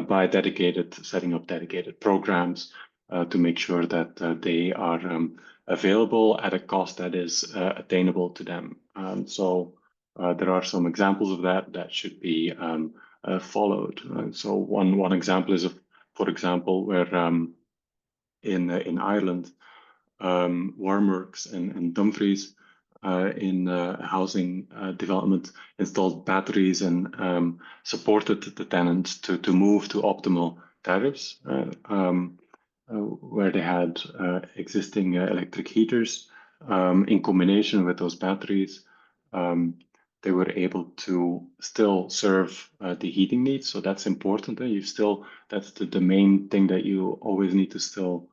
by setting up dedicated programs to make sure that they are available at a cost that is attainable to them. So there are some examples of that should be followed. So one example is, for example, where in Ireland, Warmworks and Dumfries in housing development installed batteries and supported the tenants to move to optimal tariffs, where they had existing electric heaters in combination with those batteries. They were able to still serve the heating needs, so that's important. That's the main thing that you always need to still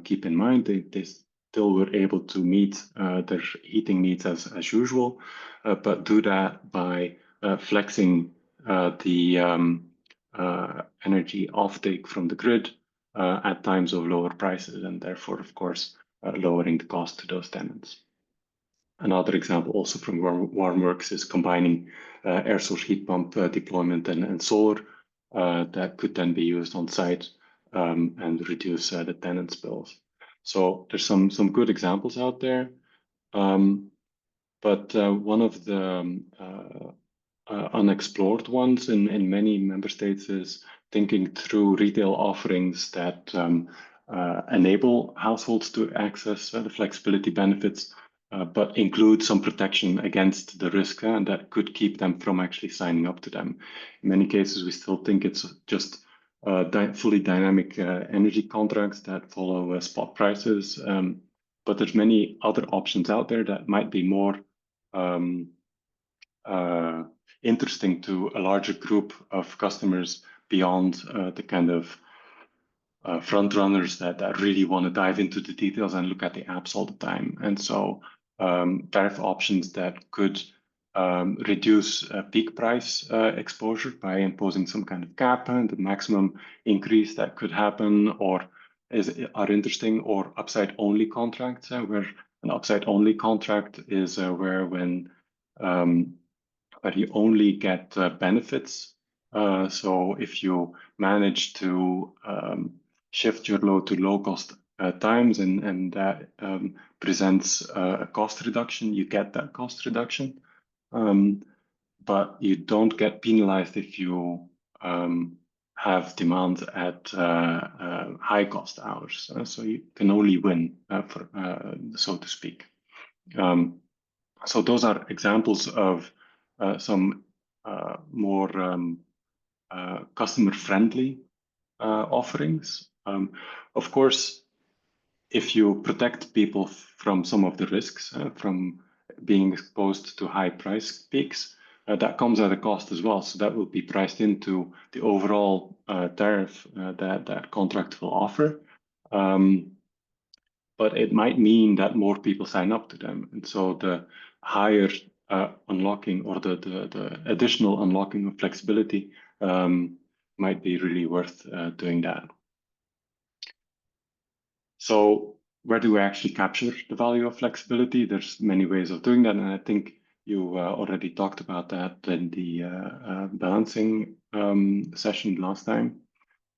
keep in mind. They still were able to meet their heating needs as usual, but do that by flexing the energy offtake from the grid at times of lower prices, and therefore, of course, lowering the cost to those tenants. Another example also from Warmworks is combining air source heat pump deployment and solar that could then be used on site and reduce the tenants' bills. So there's some good examples out there, but one of the unexplored ones in many member states is thinking through retail offerings that enable households to access the flexibility benefits, but include some protection against the risk, and that could keep them from actually signing up to them. In many cases, we still think it's just fully dynamic energy contracts that follow spot prices, but there's many other options out there that might be more interesting to a larger group of customers beyond the kind of front runners that really want to dive into the details and look at the apps all the time. And so tariff options that could reduce peak price exposure by imposing some kind of cap and the maximum increase that could happen, or are interesting, or upside only contracts, where an upside only contract is where you only get benefits. So if you manage to shift your load to low cost times and that presents a cost reduction, you get that cost reduction. But you don't get penalized if you have demand at high cost hours. So you can only win, so to speak. So those are examples of some more customer-friendly offerings. Of course, if you protect people from some of the risks from being exposed to high price peaks, that comes at a cost as well. So that will be priced into the overall tariff that contract will offer. But it might mean that more people sign up to them. And so the higher unlocking or the additional unlocking of flexibility might be really worth doing that. So where do we actually capture the value of flexibility? There's many ways of doing that, and I think you already talked about that in the balancing session last time.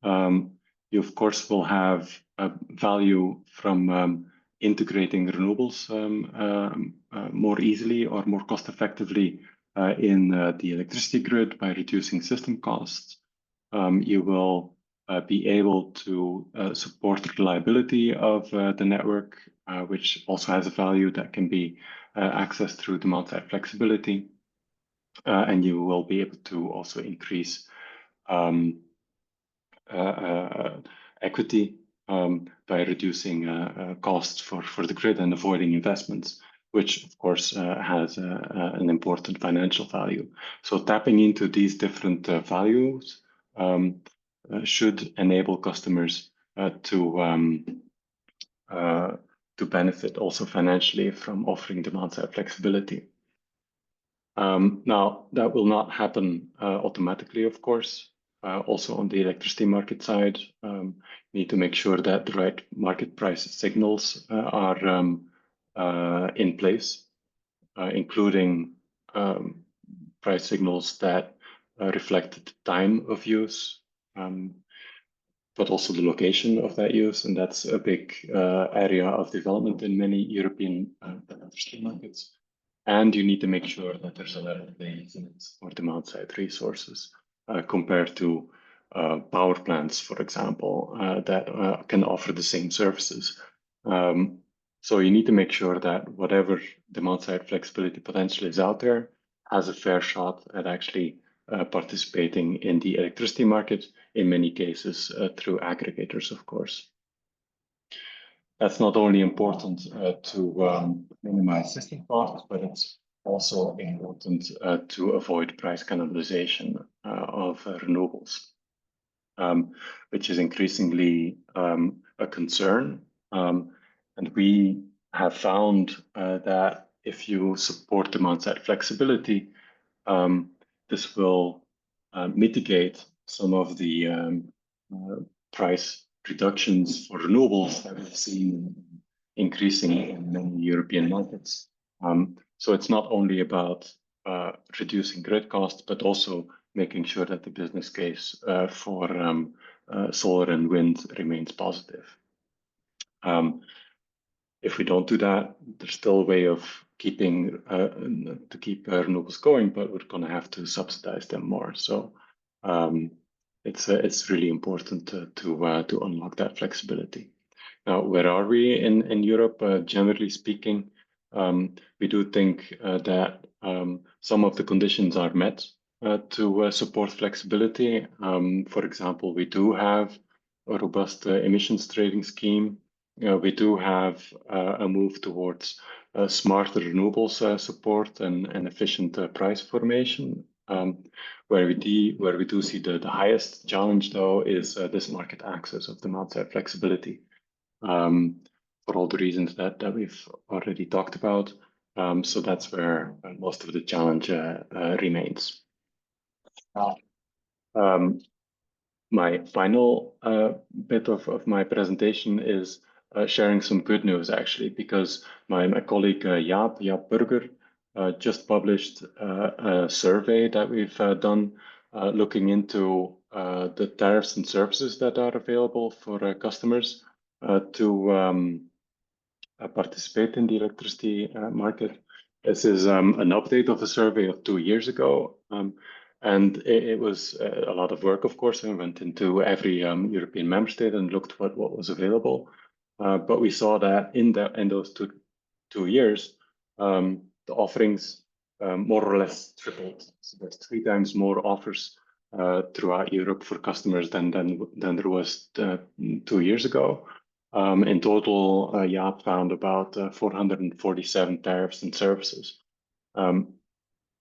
You, of course, will have value from integrating renewables more easily or more cost effectively in the electricity grid by reducing system costs. You will be able to support the reliability of the network, which also has a value that can be accessed through demand-side flexibility. And you will be able to also increase equity by reducing costs for the grid and avoiding investments, which of course has an important financial value. So tapping into these different values should enable customers to benefit also financially from offering demand-side flexibility. Now, that will not happen automatically, of course. Also on the electricity market side, you need to make sure that the right market price signals are in place. including price signals that reflect the time of use, but also the location of that use. And that's a big area of development in many European electricity markets. And you need to make sure that there's a level playing field for demand-side resources compared to power plants, for example, that can offer the same services. So you need to make sure that whatever demand-side flexibility potential is out there has a fair shot at actually participating in the electricity market, in many cases through aggregators, of course. That's not only important to minimize system costs, but it's also important to avoid price cannibalization of renewables, which is increasingly a concern. And we have found that if you support demand-side flexibility, this will mitigate some of the price reductions for renewables that we've seen increasing in many European markets. So it's not only about reducing grid costs, but also making sure that the business case for solar and wind remains positive. If we don't do that, there's still a way of keeping to keep renewables going, but we're going to have to subsidize them more. So it's really important to unlock that flexibility. Now, where are we in Europe? Generally speaking, we do think that some of the conditions are met to support flexibility. For example, we do have a robust emissions trading scheme. We do have a move towards smarter renewables support and efficient price formation. Where we do see the highest challenge, though, is this market access of demand-side flexibility, for all the reasons that we've already talked about. So that's where most of the challenge remains. My final bit of my presentation is sharing some good news, actually, because my colleague Jaap Burger just published a survey that we've done looking into the tariffs and services that are available for customers to participate in the electricity market. This is an update of a survey of 2 years ago. And it was a lot of work, of course. I went into every European member state and looked what was available. But we saw that in those two years, the offerings more or less tripled. So there's 3 times more offers throughout Europe for customers than there was 2 years ago. In total, Jaap found about 447 tariffs and services.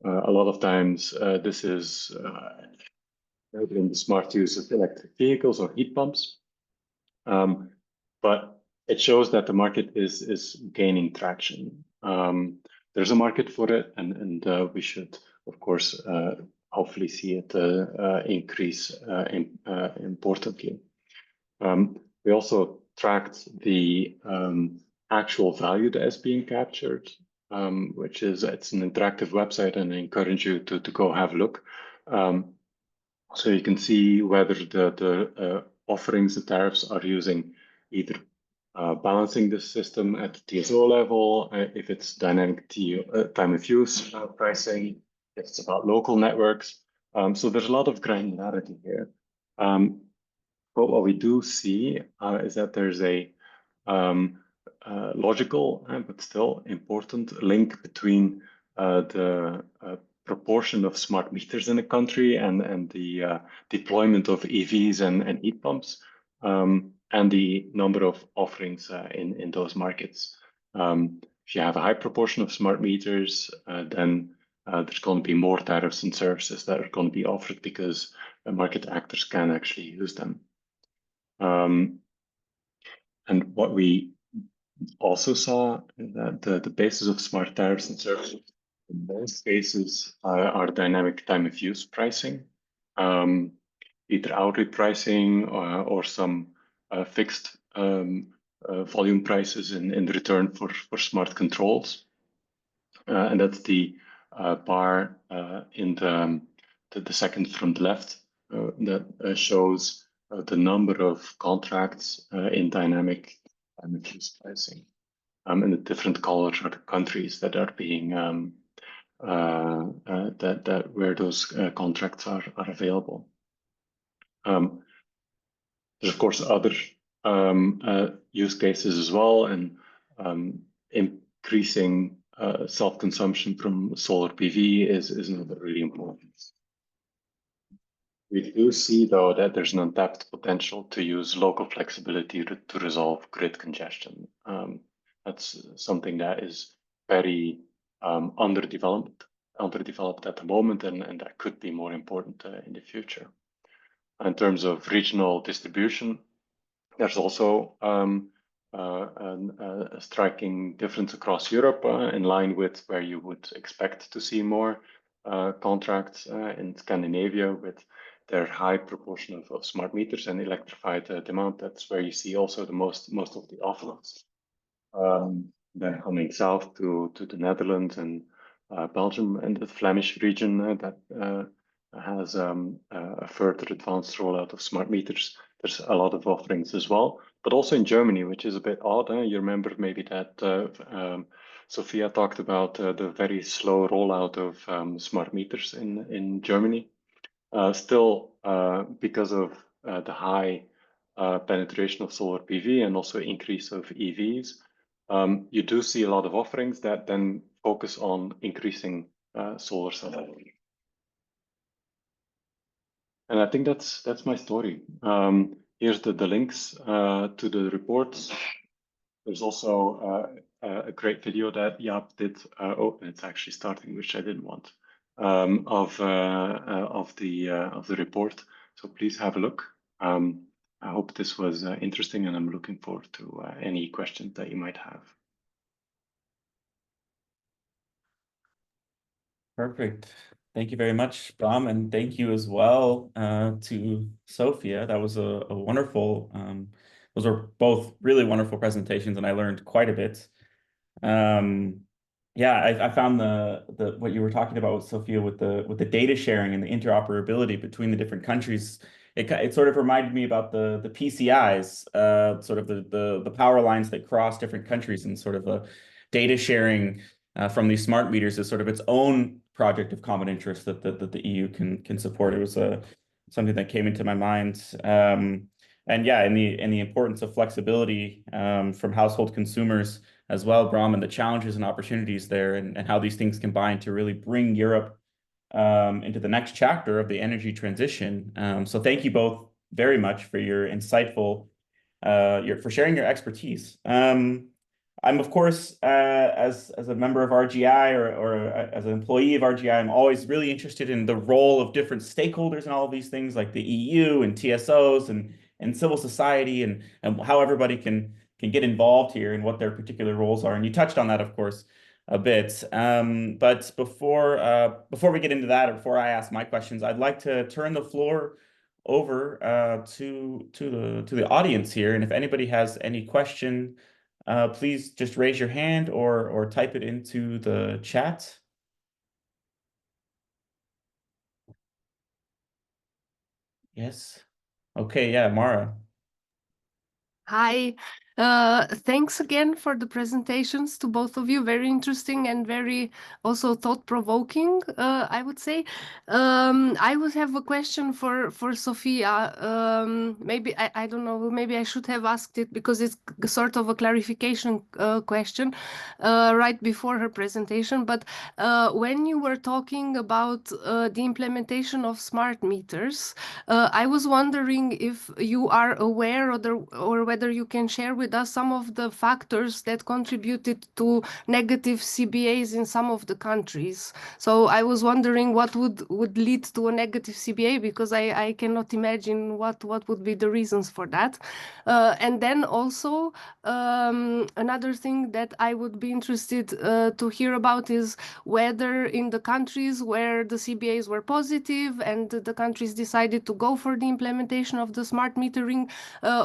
A lot of times, this is in the smart use of electric vehicles or heat pumps. But it shows that the market is gaining traction. There's a market for it, and we should, of course, hopefully see it increase importantly. We also tracked the actual value that is being captured, which is, it's an interactive website, and I encourage you to go have a look. So you can see whether the offerings, the tariffs are using either balancing the system at the TSO level, if it's dynamic time of use pricing, if it's about local networks. So there's a lot of granularity here. But what we do see is that there's a logical but still important link between the proportion of smart meters in the country and the deployment of EVs and heat pumps, and the number of offerings in those markets. If you have a high proportion of smart meters, then there's going to be more tariffs and services that are going to be offered because market actors can actually use them. And what we also saw is that the basis of smart tariffs and services in most cases are dynamic time of use pricing, either outright pricing or some fixed volume prices in return for smart controls. And that's the bar in the second from the left that shows the number of contracts in dynamic fuse pricing. And the different colors are the countries that are being where those contracts are available. There's of course other use cases as well, and increasing self-consumption from solar PV is another really important. We do see, though, that there's an untapped potential to use local flexibility to resolve grid congestion. That's something that is very underdeveloped at the moment, and that could be more important in the future. In terms of regional distribution, there's also a striking difference across Europe, in line with where you would expect to see more contracts in Scandinavia with their high proportion of smart meters and electrified demand. That's where you see also the most of the offloads. Then coming south to the Netherlands and Belgium and the Flemish region that has a further advanced rollout of smart meters. There's a lot of offerings as well, but also in Germany, which is a bit odd. You remember maybe that Sofia talked about the very slow rollout of smart meters in Germany. Still, because of the high penetration of solar PV and also increase of EVs, you do see a lot of offerings that then focus on increasing solar cell. And I think that's my story. Here's the links to the reports. There's also a great video that Jaap did. Oh, it's actually starting, which I didn't want. Of the report. So please have a look. I hope this was interesting, and I'm looking forward to any questions that you might have. Perfect. Thank you very much, Bram, and thank you as well to Sofia. That was a wonderful, those were both really wonderful presentations, and I learned quite a bit. Yeah, I found the what you were talking about, Sofia, with the data sharing and the interoperability between the different countries. It sort of reminded me about the PCIs, sort of the power lines that cross different countries, and sort of a data sharing from these smart meters is sort of its own project of common interest that the EU can support. It was something that came into my mind. And yeah, and the importance of flexibility from household consumers as well, Bram, and the challenges and opportunities there, and how these things combine to really bring Europe into the next chapter of the energy transition. So thank you both very much for your insightful, for sharing your expertise. I'm, of course, as a member of RGI or as an employee of RGI, I'm always really interested in the role of different stakeholders in all of these things, like the EU and TSOs and civil society, and how everybody can get involved here and what their particular roles are. And you touched on that, of course, a bit. But before we get into that, or before I ask my questions, I'd like to turn the floor over to the audience here. And if anybody has any question, please just raise your hand or type it into the chat. Yes. Okay, yeah, Mara. Hi, thanks again for the presentations to both of you. Very interesting and very also thought-provoking, I would say. I would have a question for Sofia. Maybe, I don't know, maybe I should have asked it because it's sort of a clarification question right before her presentation. But when you were talking about the implementation of smart meters, I was wondering if you are aware or whether you can share with us some of the factors that contributed to negative CBAs in some of the countries. So I was wondering what would lead to a negative CBA, because I cannot imagine what would be the reasons for that. And then also another thing that I would be interested to hear about is whether in the countries where the CBAs were positive and the countries decided to go for the implementation of the smart metering,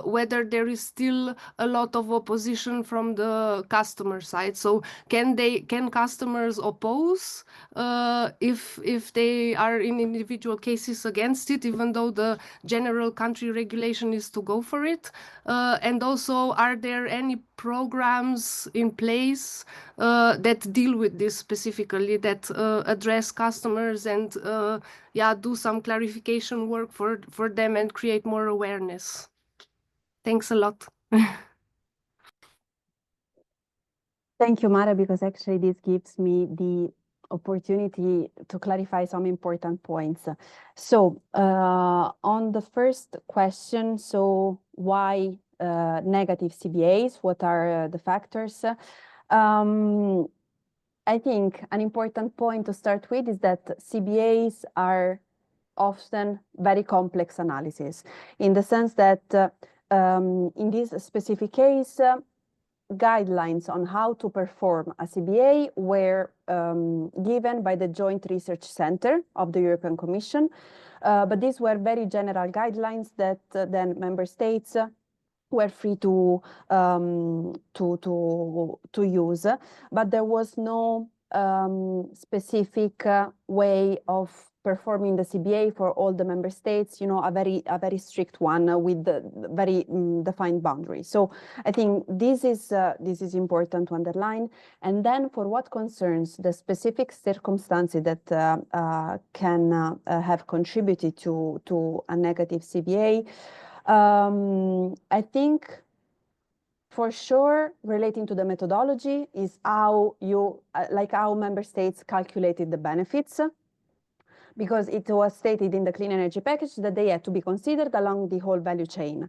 whether there is still a lot of opposition from the customer side. So can customers oppose if they are in individual cases against it, even though the general country regulation is to go for it? And also, are there any programs in place that deal with this specifically, that address customers and do some clarification work for them and create more awareness? Thanks a lot. Thank you, Mara, because actually this gives me the opportunity to clarify some important points. So on the first question, so why negative CBAs? What are the factors? I think an important point to start with is that CBAs are often very complex analysis, in the sense that in this specific case, guidelines on how to perform a CBA were given by the Joint Research Center of the European Commission, but these were very general guidelines that then member states were free to use, but there was no specific way of performing the CBA for all the member states, you know, a very strict one with the very defined boundaries. So I think this is important to underline. And then for what concerns the specific circumstances that can have contributed to a negative CBA, I think for sure relating to the methodology is how how member states calculated the benefits, because it was stated in the clean energy package that they had to be considered along the whole value chain.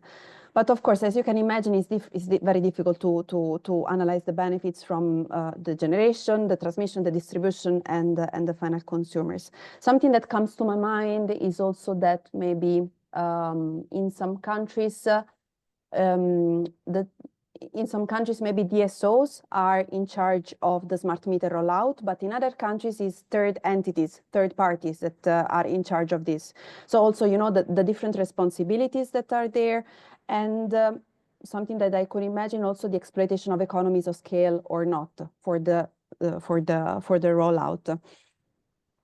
But of course, as you can imagine, it's very difficult to analyze the benefits from the generation, the transmission, the distribution, and the final consumers. Something that comes to my mind is also that maybe in some countries, maybe DSOs are in charge of the smart meter rollout, but in other countries it's third parties that are in charge of this. So also, you know, the different responsibilities that are there, and something that I could imagine also the exploitation of economies of scale or not for the rollout.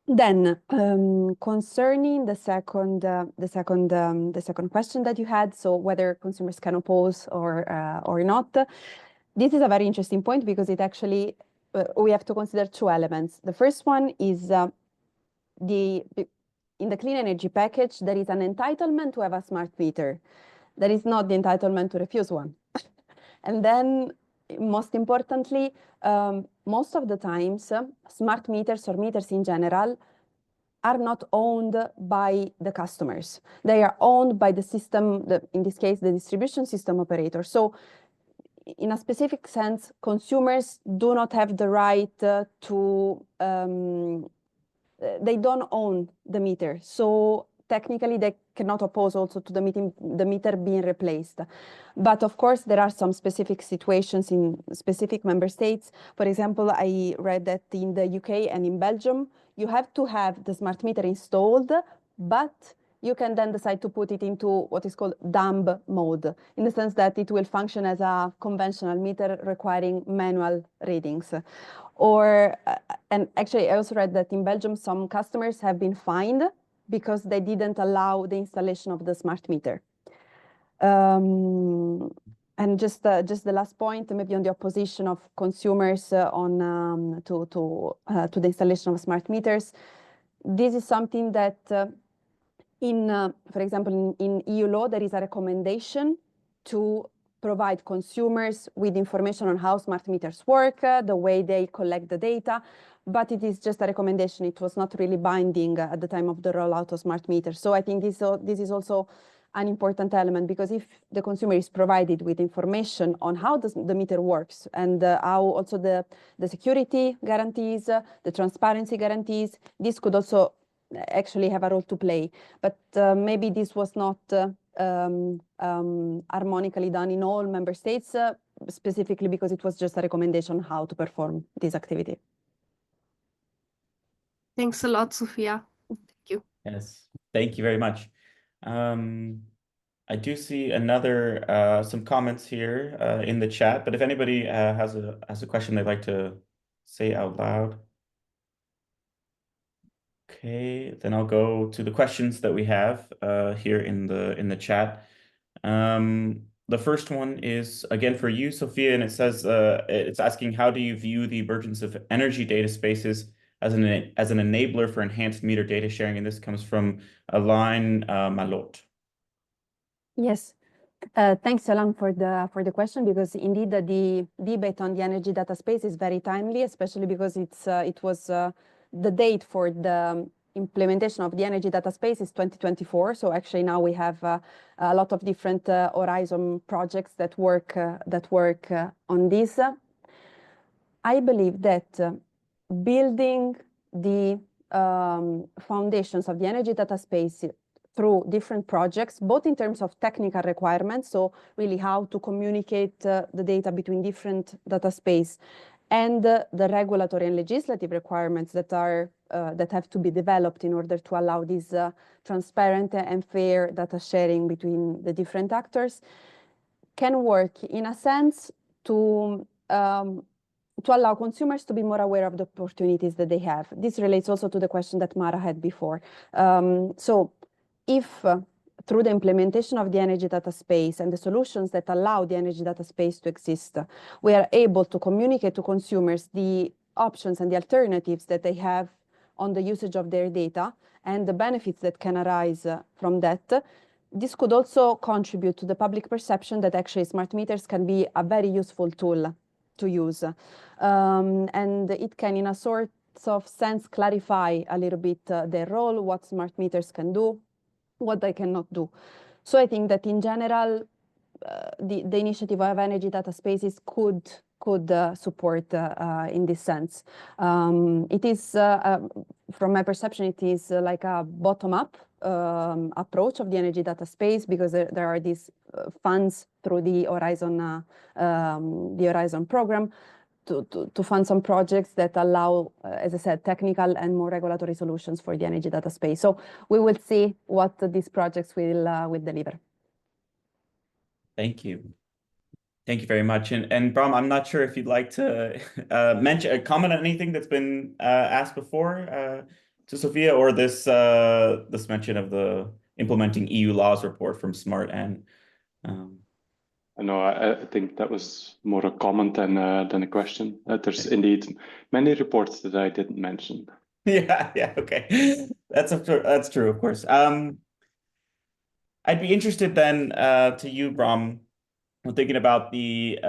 Then, concerning the second question that you had, so whether consumers can oppose or not, this is a very interesting point, because it actually we have to consider two elements. The first one is in the clean energy package there is an entitlement to have a smart meter. There is not the entitlement to refuse one. And then, most importantly, most of the times, smart meters or meters in general are not owned by the customers. They are owned by the system, in this case, the distribution system operator. So in a specific sense, consumers do not have the right they don't own the meter. So technically, they cannot oppose also to the meter being replaced. But of course, there are some specific situations in specific member states. For example, I read that in the UK and in Belgium, you have to have the smart meter installed, but you can then decide to put it into what is called dumb mode, in the sense that it will function as a conventional meter requiring manual readings. And actually, I also read that in Belgium, some customers have been fined because they didn't allow the installation of the smart meter. And just the last point, maybe on the opposition of consumers to the installation of smart meters. This is something that for example, in EU law, there is a recommendation to provide consumers with information on how smart meters work, the way they collect the data, but it is just a recommendation. It was not really binding at the time of the rollout of smart meters. So I think this is also an important element, because if the consumer is provided with information on how the meter works and how also the security guarantees, the transparency guarantees, this could also actually have a role to play. But maybe this was not harmonically done in all member states, specifically because it was just a recommendation on how to perform this activity. Thanks a lot, Sofia. Thank you. Yes, thank you very much. I do see another some comments here in the chat, but if anybody has a question they'd like to say out loud. Okay, then I'll go to the questions that we have here in the chat. The first one is again for you, Sophia, and it says it's asking, how do you view the emergence of energy data spaces as an enabler for enhanced meter data sharing? And this comes from Alain Malot. Yes. Thanks, Alan, for the question, because indeed the debate on the energy data space is very timely, especially because it was the date for the implementation of the energy data space is 2024. So actually now we have a lot of different Horizon projects that work on this. I believe that building the foundations of the energy data space through different projects, both in terms of technical requirements, so really how to communicate the data between different data space, and the regulatory and legislative requirements that have to be developed in order to allow this transparent and fair data sharing between the different actors, can work in a sense to allow consumers to be more aware of the opportunities that they have. This relates also to the question that Mara had before. So if through the implementation of the energy data space and the solutions that allow the energy data space to exist, we are able to communicate to consumers the options and the alternatives that they have on the usage of their data and the benefits that can arise from that, this could also contribute to the public perception that actually smart meters can be a very useful tool to use. And it can, in a sort of sense, clarify a little bit their role, what smart meters can do, what they cannot do. So I think that in general, the initiative of energy data spaces could support in this sense. It is, from my perception, it is like a bottom-up approach of the energy data space, because there are these funds through the Horizon program to fund some projects that allow, as I said, technical and more regulatory solutions for the energy data space. So we will see what these projects will deliver. Thank you. Thank you very much. And Bram, I'm not sure if you'd like to comment on anything that's been asked before to Sophia, or this mention of the implementing EU laws report from Smart and. No, I think that was more a comment than a question. There's indeed many reports that I didn't mention. Yeah, okay. That's true, of course. I'd be interested then to you, Bram, when thinking about the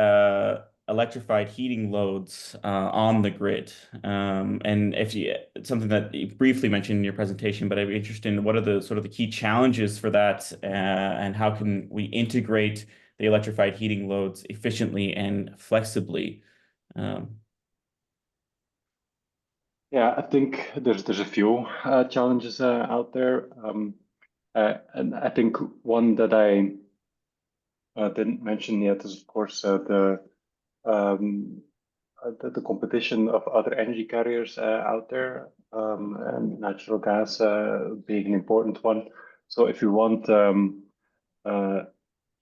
electrified heating loads on the grid. And if it's something that you briefly mentioned in your presentation, but I'd be interested in what are the sort of the key challenges for that, and how can we integrate the electrified heating loads efficiently and flexibly? Yeah, I think there's a few challenges out there, and I think one that I didn't mention yet is, of course, the competition of other energy carriers out there, and natural gas being an important one. So if you want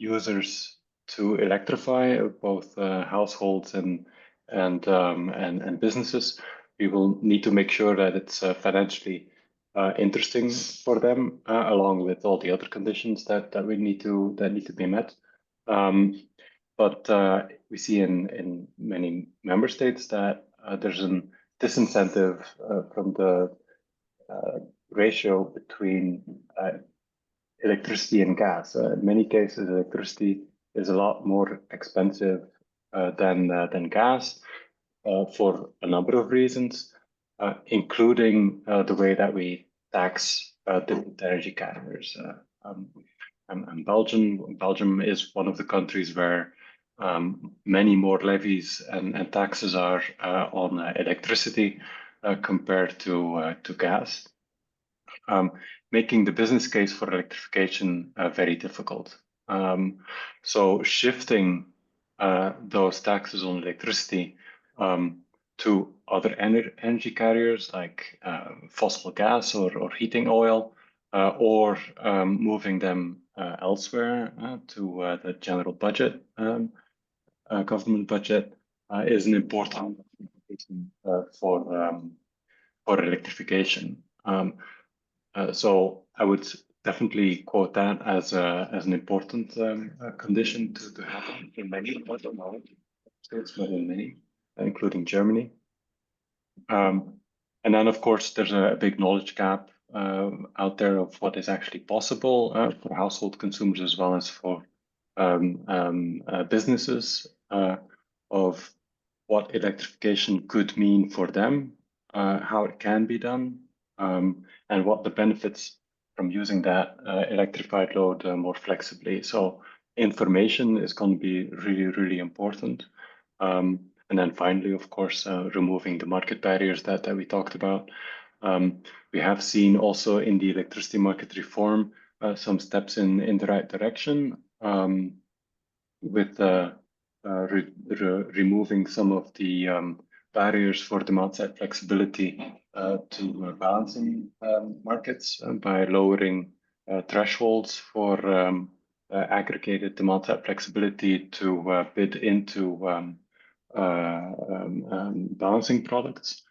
users to electrify both households and businesses, we will need to make sure that it's financially interesting for them, along with all the other conditions that need to be met. But we see in many member states that there's a disincentive from the ratio between electricity and gas. In many cases, electricity is a lot more expensive than gas for a number of reasons, including the way that we tax different energy carriers. And Belgium is one of the countries where many more levies and taxes are on electricity compared to gas, making the business case for electrification very difficult. So shifting those taxes on electricity to other energy carriers like fossil gas or heating oil or moving them elsewhere to the general budget, government budget, is an important for electrification. So I would definitely quote that as an important condition to happen in many, not in all states, but in many, including Germany. And then, of course, there's a big knowledge gap out there of what is actually possible for household consumers as well as for businesses of what electrification could mean for them, how it can be done, and what the benefits from using that electrified load more flexibly. So information is going to be really, really important. And then finally, of course, removing the market barriers that we talked about. We have seen also in the electricity market reform some steps in the right direction with removing some of the barriers for demand-side flexibility to balancing markets by lowering thresholds for aggregated demand-side flexibility to bid into balancing products.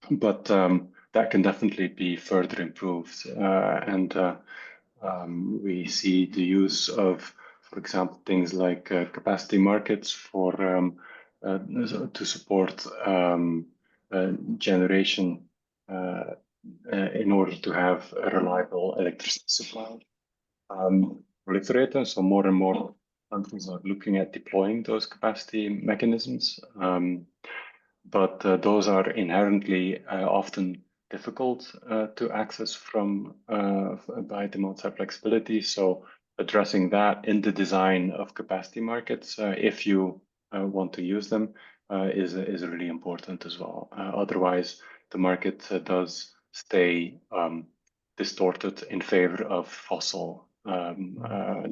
But that can definitely be further improved. And we see the use of, for example, things like capacity markets for to support generation in order to have a reliable electricity supply. Proliferator, so more and more countries are looking at deploying those capacity mechanisms, but those are inherently often difficult to access from by demand-side flexibility. So addressing that in the design of capacity markets, if you want to use them, is really important as well. Otherwise, the market does stay distorted in favor of fossil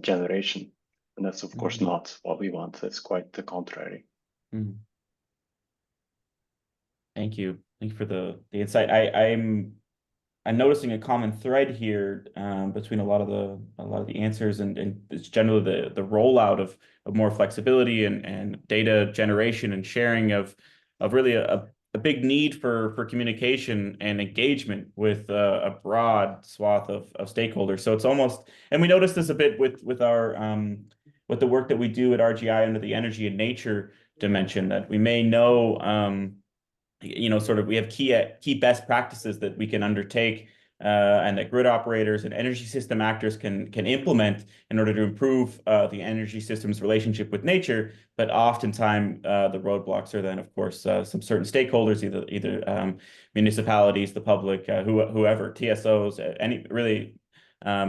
generation. And that's, of course, not what we want. It's quite the contrary. Thank you. Thank you for the insight. I'm noticing a common thread here between a lot of the answers and it's generally the rollout of more flexibility and data generation and sharing of really a big need for communication and engagement with a broad swath of stakeholders. So it's almost, and we noticed this a bit with our with the work that we do at RGI under the energy and nature dimension, that we may know sort of we have key best practices that we can undertake and that grid operators and energy system actors can implement in order to improve the energy system's relationship with nature. But oftentimes the roadblocks are then, of course, some certain stakeholders, either municipalities, the public, whoever, TSOs,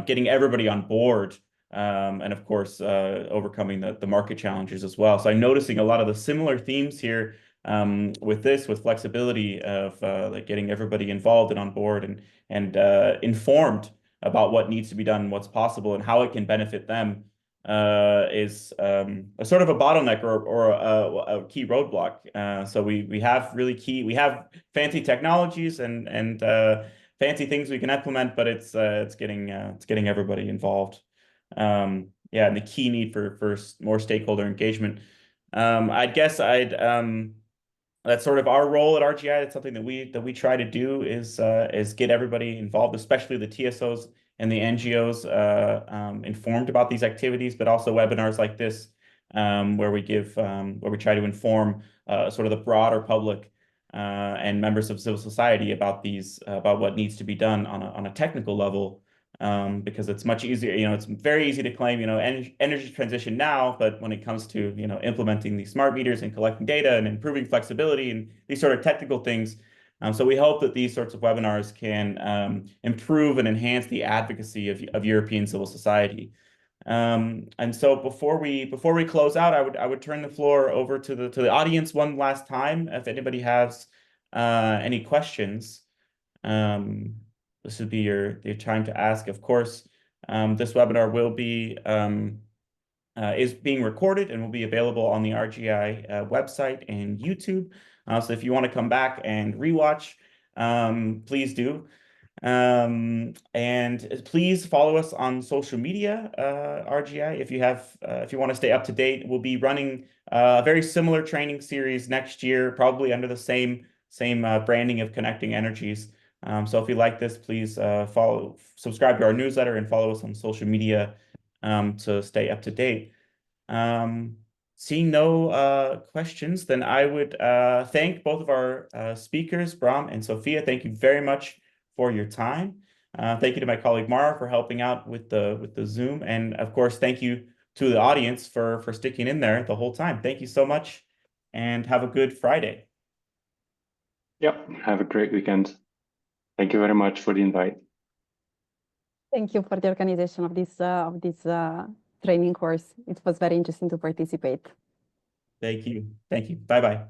getting everybody on board. And of course, overcoming the market challenges as well. So I'm noticing a lot of the similar themes here with flexibility of like getting everybody involved and on board and informed about what needs to be done, what's possible, and how it can benefit them is a sort of a bottleneck or a key roadblock. So we have fancy technologies and fancy things we can implement, but it's getting everybody involved. Yeah, and the key need for more stakeholder engagement. I guess that's sort of our role at RGI. It's something that we try to do is get everybody involved, especially the TSOs and the NGOs, informed about these activities, but also webinars like this, where we try to inform sort of the broader public and members of civil society about what needs to be done on a technical level. Because it's much easier, it's very easy to claim, energy transition now, but when it comes to, implementing these smart meters and collecting data and improving flexibility and these sort of technical things. So we hope that these sorts of webinars can improve and enhance the advocacy of European civil society. And so before we close out, I would turn the floor over to the audience one last time, if anybody has any questions. This would be your time to ask. Of course, this webinar is being recorded and will be available on the RGI website and YouTube. So if you want to come back and rewatch, please do. And please follow us on social media, RGI. If you want to stay up to date, we'll be running a very similar training series next year, probably under the same branding of Connecting Energies. So if you like this, please subscribe to our newsletter and follow us on social media to stay up to date. Seeing no questions, then I would thank both of our speakers, Bram and Sofia. Thank you very much for your time. Thank you to my colleague Mara for helping out with the Zoom, and of course, thank you to the audience for sticking in there the whole time. Thank you so much, and have a good Friday. Yep, have a great weekend. Thank you very much for the invite. Thank you for the organization of this training course. It was very interesting to participate. Thank you. Thank you. Bye-bye.